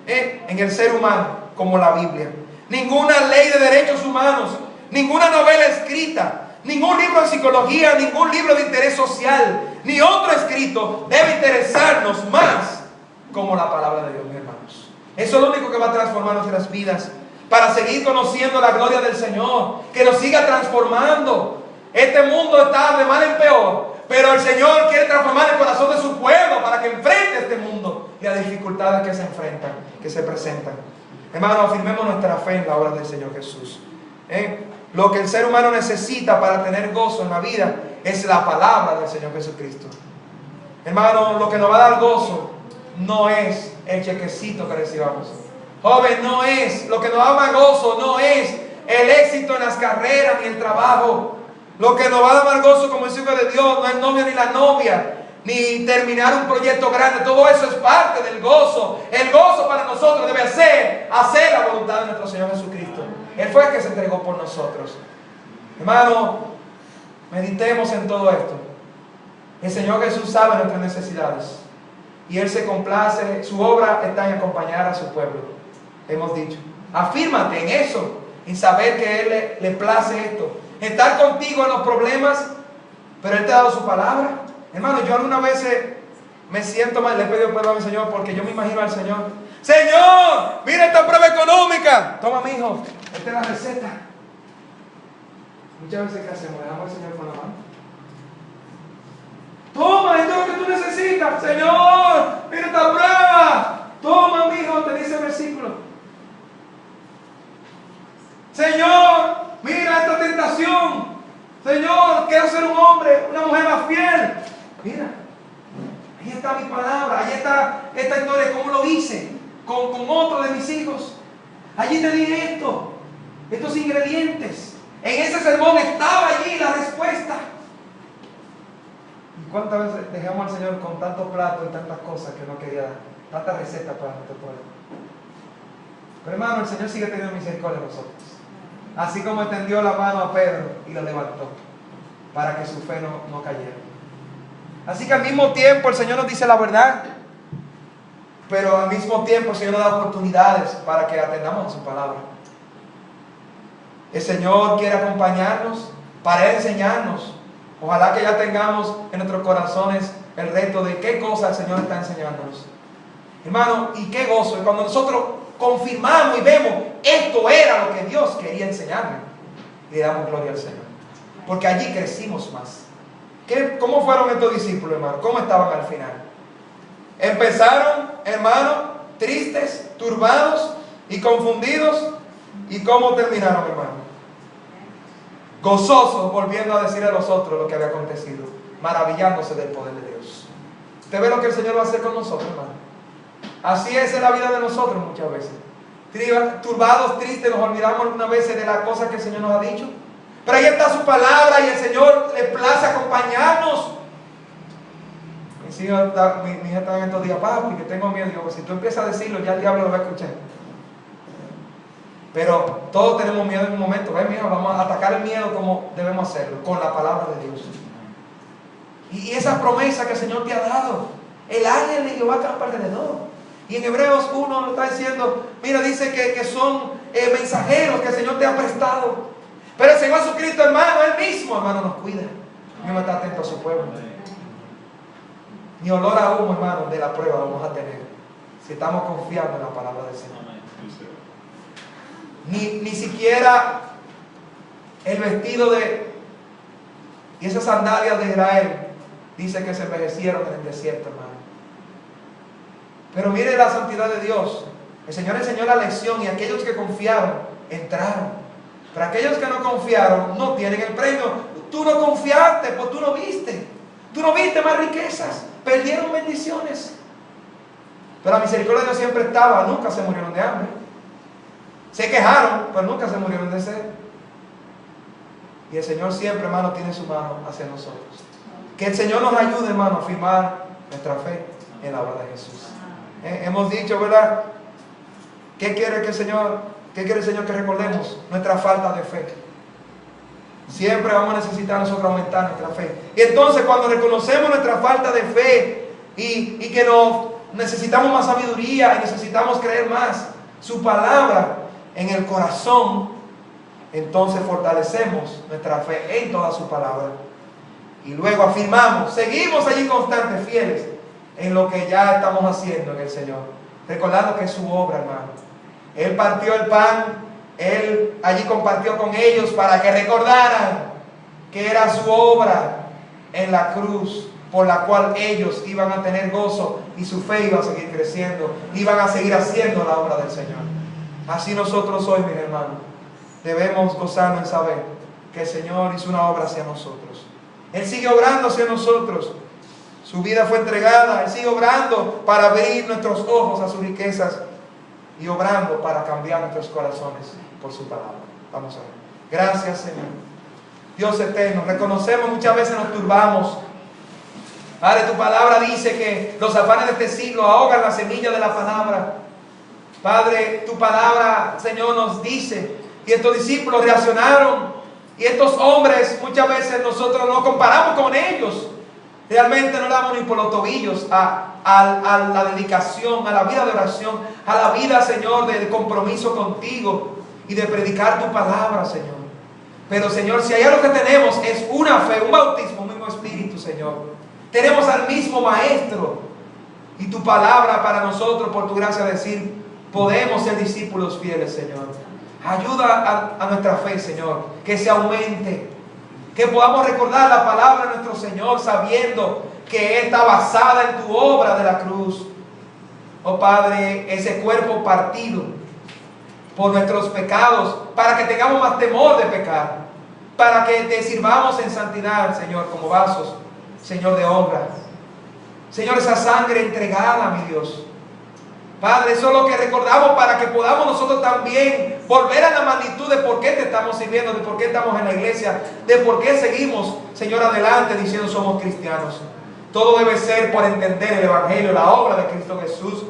en el ser humano como la Biblia. Ninguna ley de derechos humanos, ninguna novela escrita, ningún libro de psicología, ningún libro de interés social, ni otro escrito debe interesarnos más como la palabra de Dios, mis hermanos. Eso es lo único que va a transformar nuestras vidas, para seguir conociendo la gloria del Señor, que nos siga transformando. Este mundo está de mal en peor, pero el Señor quiere transformar el corazón de su pueblo para que enfrente este mundo y las dificultades que se enfrentan, que se presentan. Hermanos, afirmemos nuestra fe en la obra del Señor Jesús. Lo que el ser humano necesita para tener gozo en la vida es la palabra del Señor Jesucristo. Hermano, lo que nos va a dar gozo no es el chequecito que recibamos. Joven, no es. Lo que nos da más gozo no es el éxito en las carreras ni el trabajo. Lo que nos va a dar más gozo como hijos de Dios no es el novio ni la novia, ni terminar un proyecto grande. Todo eso es parte del gozo. El gozo para nosotros debe ser hacer la voluntad de nuestro Señor Jesucristo. Él fue el que se entregó por nosotros. Hermano, meditemos en todo esto. El Señor Jesús sabe nuestras necesidades y Él se complace. Su obra está en acompañar a su pueblo. Hemos dicho, afírmate en eso, en saber que Él le place esto, estar contigo en los problemas, pero Él te ha dado su palabra. Hermano, yo algunas veces me siento mal, le he pedido perdón al Señor porque yo me imagino al Señor: Señor, mira esta prueba económica, toma, mi hijo, esta es la receta. Muchas veces, ¿qué hacemos? Dejamos al Señor con la mano. Toma, esto es lo que tú necesitas. Señor, mira esta prueba, toma, mi hijo, te dice el versículo. Señor, mira esta tentación. Señor, quiero ser un hombre, una mujer más fiel. Mira, ahí está mi palabra, ahí está esta historia, cómo lo hice con otro de mis hijos. Allí te di estos ingredientes. En ese sermón estaba allí la respuesta. ¿Y cuántas veces dejamos al Señor con tantos platos y tantas cosas que no quería dar? Tantas recetas para nuestro pueblo. Pero hermano, el Señor sigue teniendo misericordia de nosotros. Así como extendió la mano a Pedro y lo levantó para que su fe no cayera. Así que al mismo tiempo el Señor nos dice la verdad, pero al mismo tiempo el Señor nos da oportunidades para que atendamos a su palabra. El Señor quiere acompañarnos para enseñarnos. Ojalá que ya tengamos en nuestros corazones el reto de qué cosa el Señor está enseñándonos. Hermano, y qué gozo. Y cuando nosotros confirmamos y vemos esto era lo que Dios quería enseñarme, le damos gloria al Señor, porque allí crecimos más. ¿Cómo fueron estos discípulos, hermano? ¿Cómo estaban al final? Empezaron, hermano, tristes, turbados y confundidos. ¿Y cómo terminaron, hermano? Gozosos, volviendo a decir a los otros lo que había acontecido, maravillándose del poder de Dios. ¿Usted ve lo que el Señor va a hacer con nosotros, hermano? Así es en la vida de nosotros muchas veces. Turbados, tristes, nos olvidamos algunas veces de las cosas que el Señor nos ha dicho. Pero ahí está su palabra y el Señor le place acompañarnos. Mi hija está en estos días: papi, que tengo miedo. Digo, pues si tú empiezas a decirlo, ya el diablo lo va a escuchar. Pero todos tenemos miedo en un momento. Ven, mija, vamos a atacar el miedo como debemos hacerlo, con la palabra de Dios. Y esa promesa que el Señor te ha dado, el ángel de Jehová acampa alrededor. Y en Hebreos 1 lo está diciendo, mira, dice que son mensajeros que el Señor te ha prestado. Pero el Señor Jesucristo, hermano, Él mismo, hermano, nos cuida. No está atento a su pueblo. Ni olor a humo, hermano, de la prueba vamos a tener si estamos confiando en la palabra del Señor. Ni siquiera el vestido y esas sandalias de Israel dice que se envejecieron en el desierto, hermano. Pero mire la santidad de Dios. El Señor enseñó la lección y aquellos que confiaron entraron. Pero aquellos que no confiaron no tienen el premio. Tú no confiaste, pues tú no viste. Tú no viste más riquezas. Perdieron bendiciones. Pero la misericordia de Dios siempre estaba. Nunca se murieron de hambre. Se quejaron, pero nunca se murieron de sed. Y el Señor siempre, hermano, tiene su mano hacia nosotros. Que el Señor nos ayude, hermano, a afirmar nuestra fe en la obra de Jesús. Hemos dicho, ¿verdad? ¿Qué quiere el Señor que recordemos? Nuestra falta de fe. Siempre vamos a necesitar nosotros aumentar nuestra fe. Y entonces cuando reconocemos nuestra falta de fe y que necesitamos más sabiduría y necesitamos creer más su palabra en el corazón, entonces fortalecemos nuestra fe en toda su palabra. Y luego afirmamos, seguimos allí constantes, fieles en lo que ya estamos haciendo en el Señor. Recordando que es su obra, hermano. Él partió el pan, Él allí compartió con ellos para que recordaran que era su obra en la cruz, por la cual ellos iban a tener gozo y su fe iba a seguir creciendo, iban a seguir haciendo la obra del Señor. Así nosotros hoy, mis hermanos, debemos gozarnos en saber que el Señor hizo una obra hacia nosotros. Él sigue obrando hacia nosotros. Su vida fue entregada. Él sigue obrando para abrir nuestros ojos a sus riquezas y obrando para cambiar nuestros corazones por su palabra. Vamos a ver. Gracias, Señor. Dios eterno, reconocemos, muchas veces nos turbamos. Padre, tu palabra dice que los afanes de este siglo ahogan la semilla de la palabra. Padre, tu palabra, Señor, nos dice, y estos discípulos reaccionaron, y estos hombres, muchas veces nosotros nos comparamos con ellos. Realmente no damos ni por los tobillos a la dedicación, a la vida de oración, a la vida, Señor, de compromiso contigo y de predicar tu palabra, Señor. Pero, Señor, si hay algo que tenemos es una fe, un bautismo, un mismo espíritu, Señor. Tenemos al mismo Maestro y tu palabra para nosotros, por tu gracia, decir, podemos ser discípulos fieles, Señor. Ayuda a nuestra fe, Señor, que se aumente, que podamos recordar la palabra de nuestro Señor sabiendo que está basada en tu obra de la cruz. Oh Padre, ese cuerpo partido por nuestros pecados, para que tengamos más temor de pecar, para que te sirvamos en santidad, Señor, como vasos, Señor, de honra. Señor, esa sangre entregada, mi Dios. Padre, eso es lo que recordamos para que podamos nosotros también volver a la magnitud de por qué te estamos sirviendo, de por qué estamos en la iglesia, de por qué seguimos, Señor, adelante diciendo somos cristianos. Todo debe ser por entender el Evangelio, la obra de Cristo Jesús.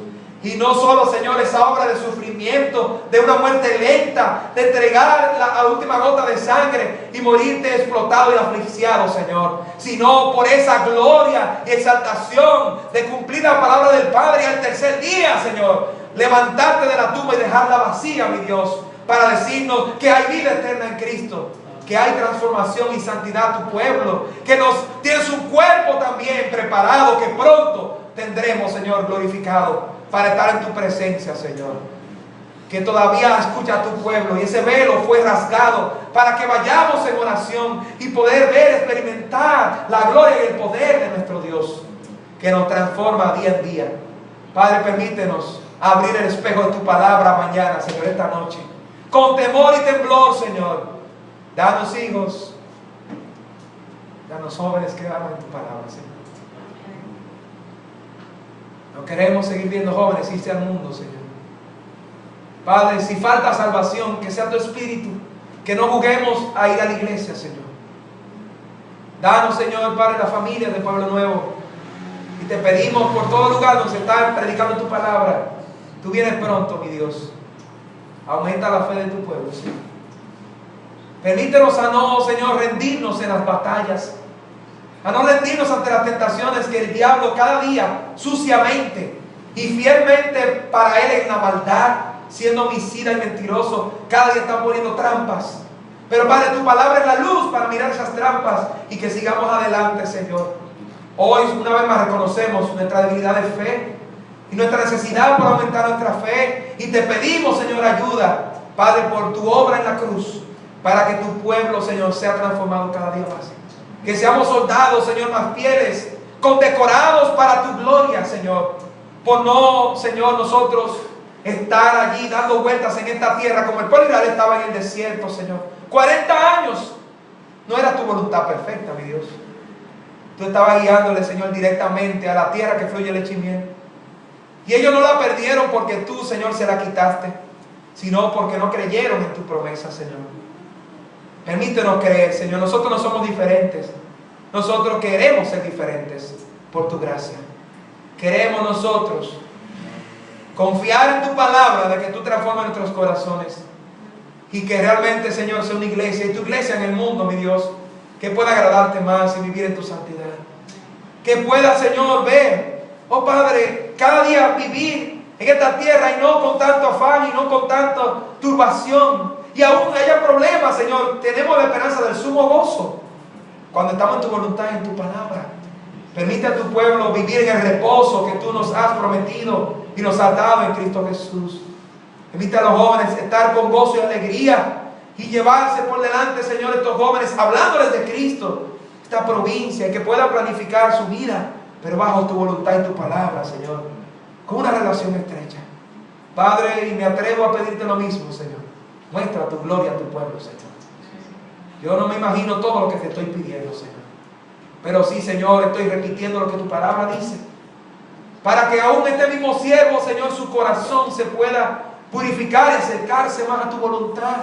Y no solo, Señor, esa obra de sufrimiento, de una muerte lenta, de entregar la última gota de sangre y morirte explotado y asfixiado, Señor, sino por esa gloria y exaltación de cumplir la palabra del Padre y al tercer día, Señor, levantarte de la tumba y dejarla vacía, mi Dios, para decirnos que hay vida eterna en Cristo, que hay transformación y santidad a tu pueblo, que nos tienes un cuerpo también preparado, que pronto tendremos, Señor, glorificado para estar en tu presencia, Señor. Que todavía escucha a tu pueblo y ese velo fue rasgado para que vayamos en oración y poder ver, experimentar la gloria y el poder de nuestro Dios, que nos transforma día en día. Padre, permítenos abrir el espejo de tu palabra mañana, Señor, esta noche, con temor y temblor, Señor. Danos hijos, danos jóvenes que aman tu palabra, Señor. No queremos seguir viendo jóvenes irse al mundo, Señor. Padre, si falta salvación, que sea tu espíritu, que no juguemos a ir a la iglesia, Señor. Danos, Señor, Padre, la familia del Pueblo Nuevo. Y te pedimos por todo lugar donde se está predicando tu palabra. Tú vienes pronto, mi Dios. Aumenta la fe de tu pueblo, Señor. Permítenos a no, Señor, rendirnos en las batallas, a no rendirnos ante las tentaciones que el diablo cada día suciamente y fielmente para él en la maldad, siendo homicida y mentiroso, cada día está poniendo trampas. Pero Padre, tu palabra es la luz para mirar esas trampas y que sigamos adelante, Señor. Hoy una vez más reconocemos nuestra debilidad de fe y nuestra necesidad por aumentar nuestra fe, y te pedimos, Señor, ayuda, Padre, por tu obra en la cruz, para que tu pueblo, Señor, sea transformado cada día más. Que seamos soldados, Señor, más fieles, condecorados para tu gloria, Señor. Por no, Señor, nosotros estar allí dando vueltas en esta tierra como el pueblo de Israel estaba en el desierto, Señor. 40 años. No era tu voluntad perfecta, mi Dios. Tú estabas guiándole, Señor, directamente a la tierra que fluye leche y miel. Y ellos no la perdieron porque tú, Señor, se la quitaste, sino porque no creyeron en tu promesa, Señor. Permítenos creer, Señor. Nosotros no somos diferentes. Nosotros queremos ser diferentes por tu gracia. Queremos nosotros confiar en tu palabra de que tú transformas nuestros corazones. Y que realmente, Señor, sea una iglesia, y tu iglesia en el mundo, mi Dios, que pueda agradarte más y vivir en tu santidad. Que pueda, Señor, ver, oh Padre, cada día vivir en esta tierra y no con tanto afán y no con tanta turbación. Y aún haya problemas, Señor, tenemos la esperanza del sumo gozo cuando estamos en tu voluntad y en tu palabra. Permite a tu pueblo vivir en el reposo que tú nos has prometido y nos has dado en Cristo Jesús. Permite a los jóvenes estar con gozo y alegría y llevarse por delante, Señor, estos jóvenes, hablándoles de Cristo, esta provincia, y que puedan planificar su vida, pero bajo tu voluntad y tu palabra, Señor, con una relación estrecha. Padre, y me atrevo a pedirte lo mismo, Señor. Muestra tu gloria a tu pueblo, Señor. Yo no me imagino todo lo que te estoy pidiendo, Señor. Pero sí, Señor, estoy repitiendo lo que tu palabra dice. Para que aún este mismo siervo, Señor, su corazón se pueda purificar y acercarse más a tu voluntad,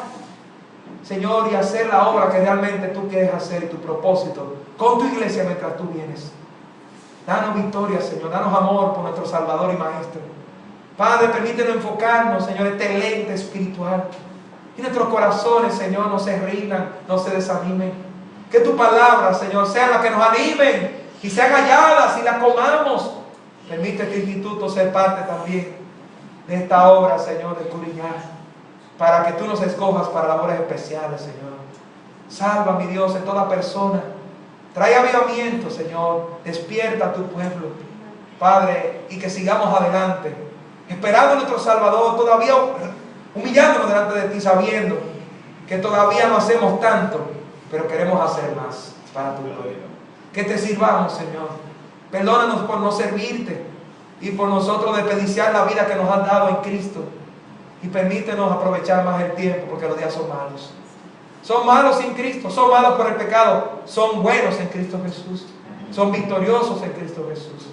Señor, y hacer la obra que realmente tú quieres hacer y tu propósito con tu iglesia mientras tú vienes. Danos victoria, Señor. Danos amor por nuestro Salvador y Maestro. Padre, permítenos enfocarnos, Señor, este lente espiritual. Y nuestros corazones, Señor, no se rindan, no se desanimen. Que tu palabra, Señor, sea la que nos animen y sean halladas y las comamos. Permite este instituto ser parte también de esta obra, Señor, de Curiñá, para que tú nos escojas para labores especiales, Señor. Salva, mi Dios, en toda persona. Trae avivamiento, Señor. Despierta a tu pueblo, Padre, y que sigamos adelante, esperando a nuestro Salvador, todavía humillándonos delante de ti, sabiendo que todavía no hacemos tanto, pero queremos hacer más para tu gloria. Que te sirvamos, Señor. Perdónanos por no servirte y por nosotros desperdiciar la vida que nos has dado en Cristo. Y permítenos aprovechar más el tiempo, porque los días son malos. Son malos sin Cristo, son malos por el pecado, son buenos en Cristo Jesús. Son victoriosos en Cristo Jesús.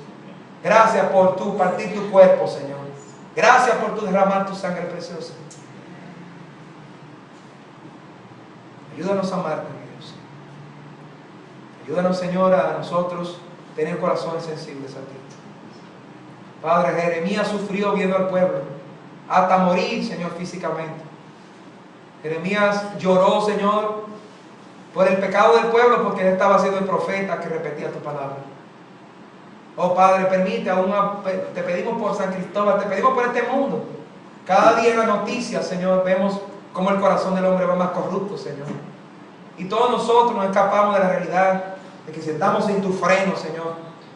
Gracias por tu partir tu cuerpo, Señor. Gracias por tu derramar tu sangre preciosa. Ayúdanos a amarte, mi Dios. Ayúdanos, Señor, a nosotros tener corazones sensibles a ti. Padre, Jeremías sufrió viendo al pueblo hasta morir, Señor, físicamente. Jeremías lloró, Señor, por el pecado del pueblo, porque él estaba siendo el profeta que repetía tu palabra. Oh Padre, permite, te pedimos por San Cristóbal, te pedimos por este mundo. Cada día en las noticias, Señor, vemos cómo el corazón del hombre va más corrupto, Señor. Y todos nosotros nos escapamos de la realidad de que si estamos en tu freno, Señor,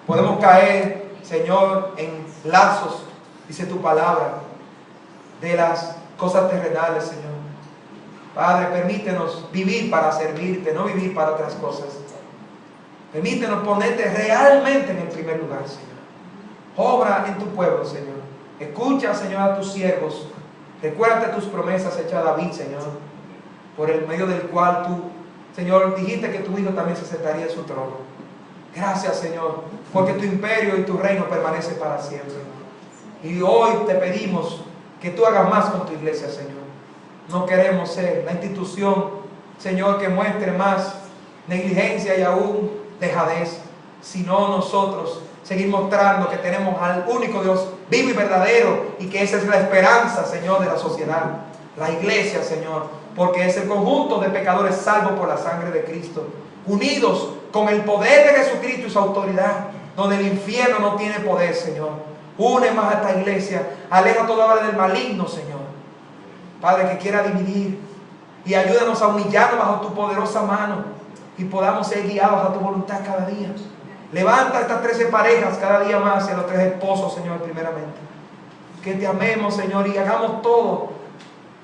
podemos caer, Señor, en lazos, dice tu palabra, de las cosas terrenales, Señor. Padre, permítenos vivir para servirte, no vivir para otras cosas. Permítenos ponerte realmente en el primer lugar, Señor. Obra en tu pueblo, Señor. Escucha, Señor, a tus siervos. Recuérdate tus promesas hechas a David, Señor, por el medio del cual tú, Señor, dijiste que tu hijo también se sentaría en su trono. Gracias, Señor, porque tu imperio y tu reino permanece para siempre. Y hoy te pedimos que tú hagas más con tu iglesia, Señor. No queremos ser la institución, Señor, que muestre más negligencia y aún dejadez, sino nosotros seguir mostrando que tenemos al único Dios vivo y verdadero, y que esa es la esperanza, Señor, de la sociedad, la iglesia, Señor, porque es el conjunto de pecadores salvos por la sangre de Cristo, unidos con el poder de Jesucristo y su autoridad, donde el infierno no tiene poder, Señor. Une más a esta iglesia, aleja toda obra del maligno, Señor. Padre, que quiera dividir, y ayúdanos a humillarnos bajo tu poderosa mano, y podamos ser guiados a tu voluntad cada día. Levanta estas 13 parejas cada día más, y a los 3 esposos, Señor, primeramente. Que te amemos, Señor, y hagamos todo,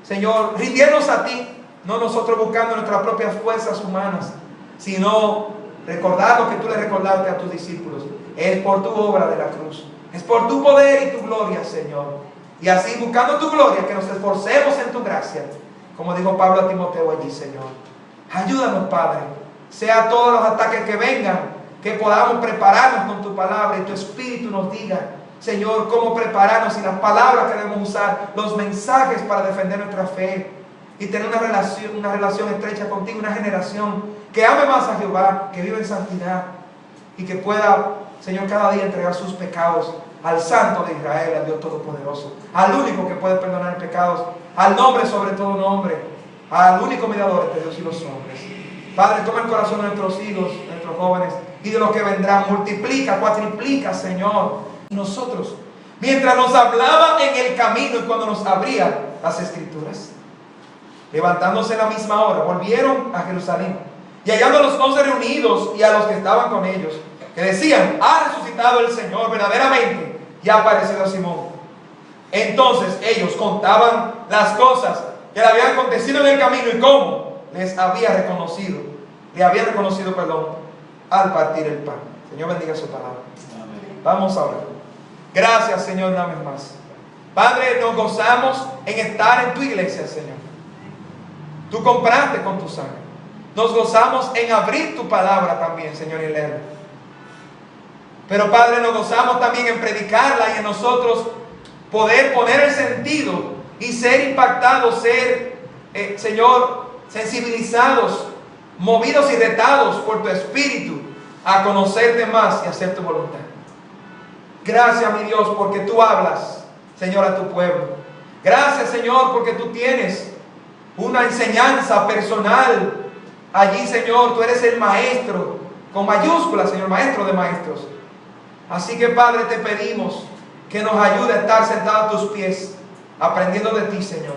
Señor, rindiéndonos a ti, no nosotros buscando nuestras propias fuerzas humanas, sino recordar lo que tú le recordaste a tus discípulos. Es por tu obra de la cruz, es por tu poder y tu gloria, Señor. Y así, buscando tu gloria, que nos esforcemos en tu gracia, como dijo Pablo a Timoteo allí, Señor. Ayúdanos, Padre, sea todos los ataques que vengan, que podamos prepararnos con tu palabra y tu Espíritu nos diga, Señor, cómo prepararnos y las palabras que debemos usar, los mensajes para defender nuestra fe. y tener una relación estrecha contigo, una generación que ame más a Jehová, que vive en santidad y que pueda, Señor, cada día entregar sus pecados al Santo de Israel, al Dios Todopoderoso, al único que puede perdonar pecados, al nombre sobre todo nombre, al único mediador entre Dios y los hombres. Padre, toma el corazón de nuestros hijos, de nuestros jóvenes y de los que vendrán, multiplica, cuatriplica, Señor. Y nosotros, mientras nos hablaba en el camino y cuando nos abría las Escrituras, levantándose en la misma hora, volvieron a Jerusalén y hallando a los 11 reunidos y a los que estaban con ellos, que decían: ha resucitado el Señor verdaderamente y ha aparecido a Simón. Entonces ellos contaban las cosas que le habían acontecido en el camino y cómo les había reconocido, al partir el pan. Señor, bendiga su palabra. Amén. Vamos a orar. Gracias, Señor, una vez más. Padre, nos gozamos en estar en tu iglesia, Señor. Tú compraste con tu sangre. Nos gozamos en abrir tu palabra también, Señor, y leerla. Pero, Padre, nos gozamos también en predicarla y en nosotros poder poner el sentido y ser impactados, Señor, sensibilizados, movidos y retados por tu Espíritu a conocerte más y hacer tu voluntad. Gracias, mi Dios, porque tú hablas, Señor, a tu pueblo. Gracias, Señor, porque tú tienes una enseñanza personal allí, Señor. Tú eres el maestro, con mayúsculas, Señor, maestro de maestros. Así que, Padre, te pedimos que nos ayude a estar sentados a tus pies, aprendiendo de ti, Señor,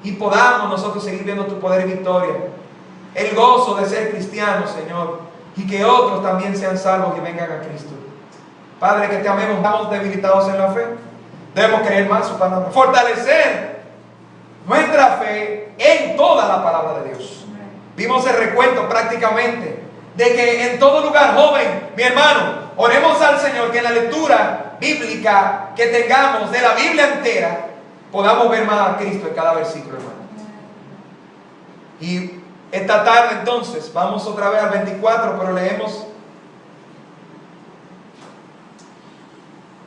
y podamos nosotros seguir viendo tu poder y victoria, el gozo de ser cristianos, Señor, y que otros también sean salvos y vengan a Cristo. Padre, que te amemos. Estamos debilitados en la fe, debemos creer más su palabra, fortalecer nuestra fe en toda la palabra de Dios. Vimos el recuento prácticamente de que en todo lugar, joven, mi hermano, oremos al Señor que en la lectura bíblica que tengamos de la Biblia entera podamos ver más a Cristo en cada versículo, hermano. Y esta tarde entonces vamos otra vez al 24, pero leemos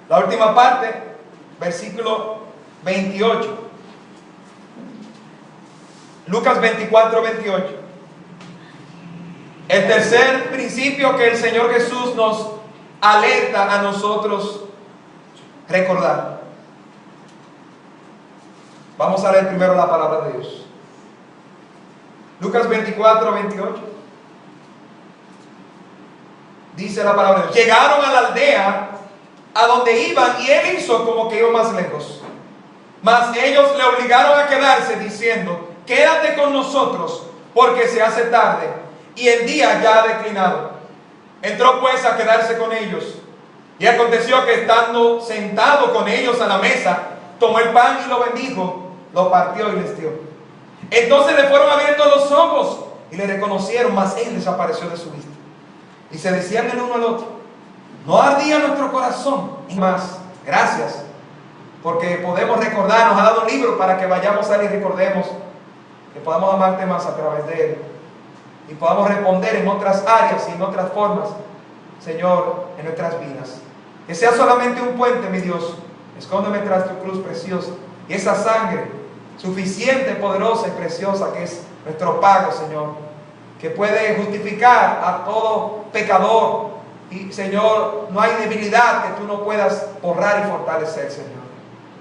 la última parte, versículo 28. Lucas 24, 28. El tercer principio que el Señor Jesús nos alerta a nosotros recordar. Vamos a leer primero la palabra de Dios. Lucas 24, 28. Dice la palabra de Dios: llegaron a la aldea a donde iban y él hizo como que iba más lejos. Mas ellos le obligaron a quedarse diciendo: quédate con nosotros porque se hace tarde y el día ya ha declinado. Entró pues a quedarse con ellos. Y aconteció que estando sentado con ellos a la mesa, tomó el pan y lo bendijo, lo partió y les dio. Entonces le fueron abiertos los ojos y le reconocieron, mas él desapareció de su vista. Y se decían el uno al otro: ¿no ardía nuestro corazón? Y más, gracias, porque podemos recordar, nos ha dado un libro para que vayamos a él y recordemos que podamos amarte más a través de él. Y podamos responder en otras áreas y en otras formas, Señor, en nuestras vidas. Que sea solamente un puente, mi Dios. Escóndeme tras tu cruz preciosa. Y esa sangre suficiente, poderosa y preciosa que es nuestro pago, Señor, que puede justificar a todo pecador. Y, Señor, no hay debilidad que tú no puedas borrar y fortalecer, Señor.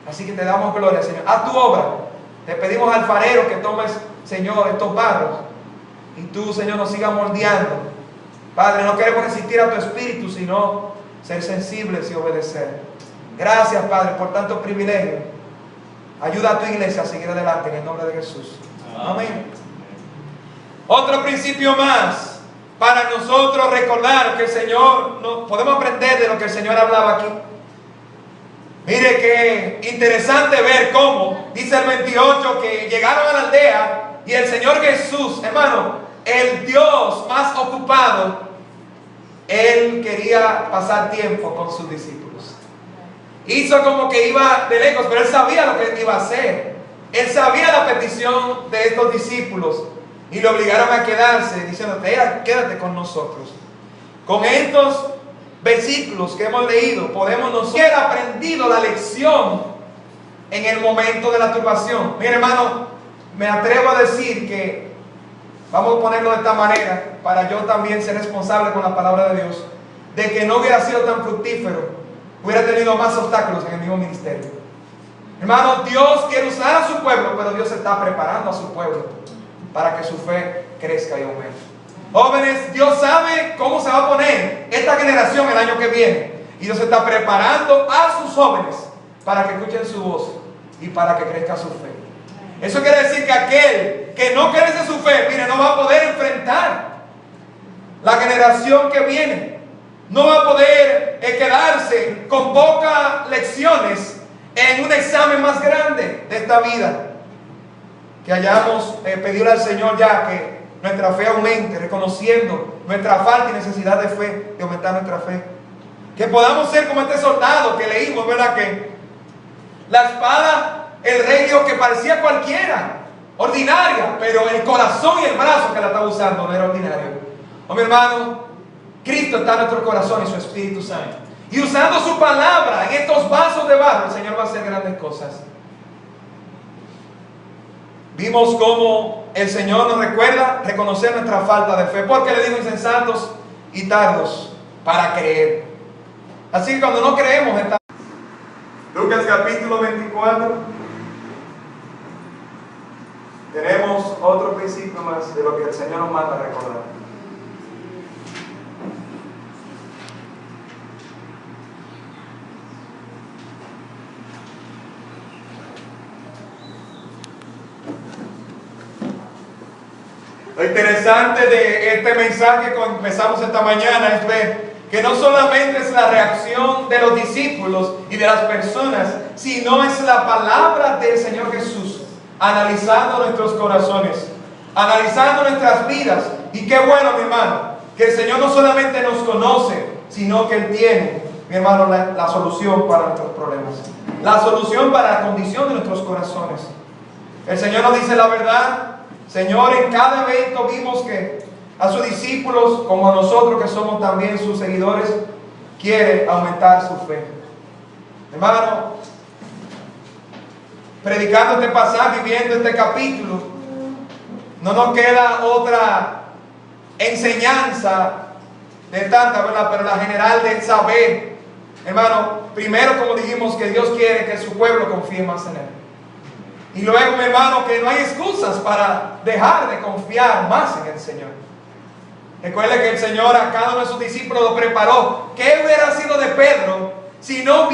Así que te damos gloria, Señor. Haz tu obra. Te pedimos, alfarero, que tomes, Señor, estos barros y tú, Señor, nos sigas moldeando. Padre, no queremos resistir a tu espíritu, sino ser sensibles y obedecer. Gracias, Padre, por tanto privilegio. Ayuda a tu iglesia a seguir adelante en el nombre de Jesús. Amén. Otro principio más para nosotros recordar que el Señor, podemos aprender de lo que el Señor hablaba aquí. Mire qué interesante ver cómo dice el 28 que llegaron a la aldea y el Señor Jesús, hermano, el Dios más ocupado, Él quería pasar tiempo con sus discípulos. Hizo como que iba de lejos, pero Él sabía lo que iba a hacer. Él sabía la petición de estos discípulos y le obligaron a quedarse, diciendo: quédate con nosotros. Con estos versículos que hemos leído, podemos nosotros haber aprendido la lección en el momento de la turbación. Mira, hermano, me atrevo a decir que, vamos a ponerlo de esta manera, para yo también ser responsable con la palabra de Dios, de que no hubiera sido tan fructífero, hubiera tenido más obstáculos en el mismo ministerio. Hermano, Dios quiere usar a su pueblo, pero Dios está preparando a su pueblo para que su fe crezca y aumente. Jóvenes, Dios sabe cómo se va a poner esta generación el año que viene, y Dios está preparando a sus jóvenes para que escuchen su voz y para que crezca su fe. Eso quiere decir que aquel que no crece su fe, mire, no va a poder enfrentar la generación que viene. No va a poder quedarse con pocas lecciones en un examen más grande de esta vida. Que hayamos pedido al Señor ya que nuestra fe aumente, reconociendo nuestra falta y necesidad de fe, de aumentar nuestra fe. Que podamos ser como este soldado que leímos, ¿verdad? Que la espada, el rey dijo que parecía cualquiera, ordinaria, pero el corazón y el brazo que la estaba usando no era ordinario. Oh, mi hermano, Cristo está en nuestro corazón y su Espíritu Santo. Y usando su palabra en estos vasos de barro, el Señor va a hacer grandes cosas. Vimos cómo el Señor nos recuerda reconocer nuestra falta de fe, porque le dijo insensatos y tardos para creer. Así que cuando no creemos, está... Lucas capítulo 24. Tenemos otro principio más de lo que el Señor nos manda a recordar. Lo interesante de este mensaje que empezamos esta mañana es ver que no solamente es la reacción de los discípulos y de las personas, sino es la palabra del Señor Jesús, analizando nuestros corazones, analizando nuestras vidas. Y qué bueno, mi hermano, que el Señor no solamente nos conoce, sino que Él tiene, mi hermano, la solución para nuestros problemas, la solución para la condición de nuestros corazones. El Señor nos dice la verdad. Señor, en cada evento vimos que a sus discípulos, como a nosotros que somos también sus seguidores, quiere aumentar su fe. Hermano, predicando este pasaje, viendo este capítulo, no nos queda otra enseñanza de tanta, ¿verdad? Pero la general de saber, hermano, primero, como dijimos, que Dios quiere que su pueblo confíe más en Él. Y luego, mi hermano, que no hay excusas para dejar de confiar más en el Señor. Recuerde que el Señor a cada uno de sus discípulos lo preparó. ¿Qué hubiera sido de Pedro si no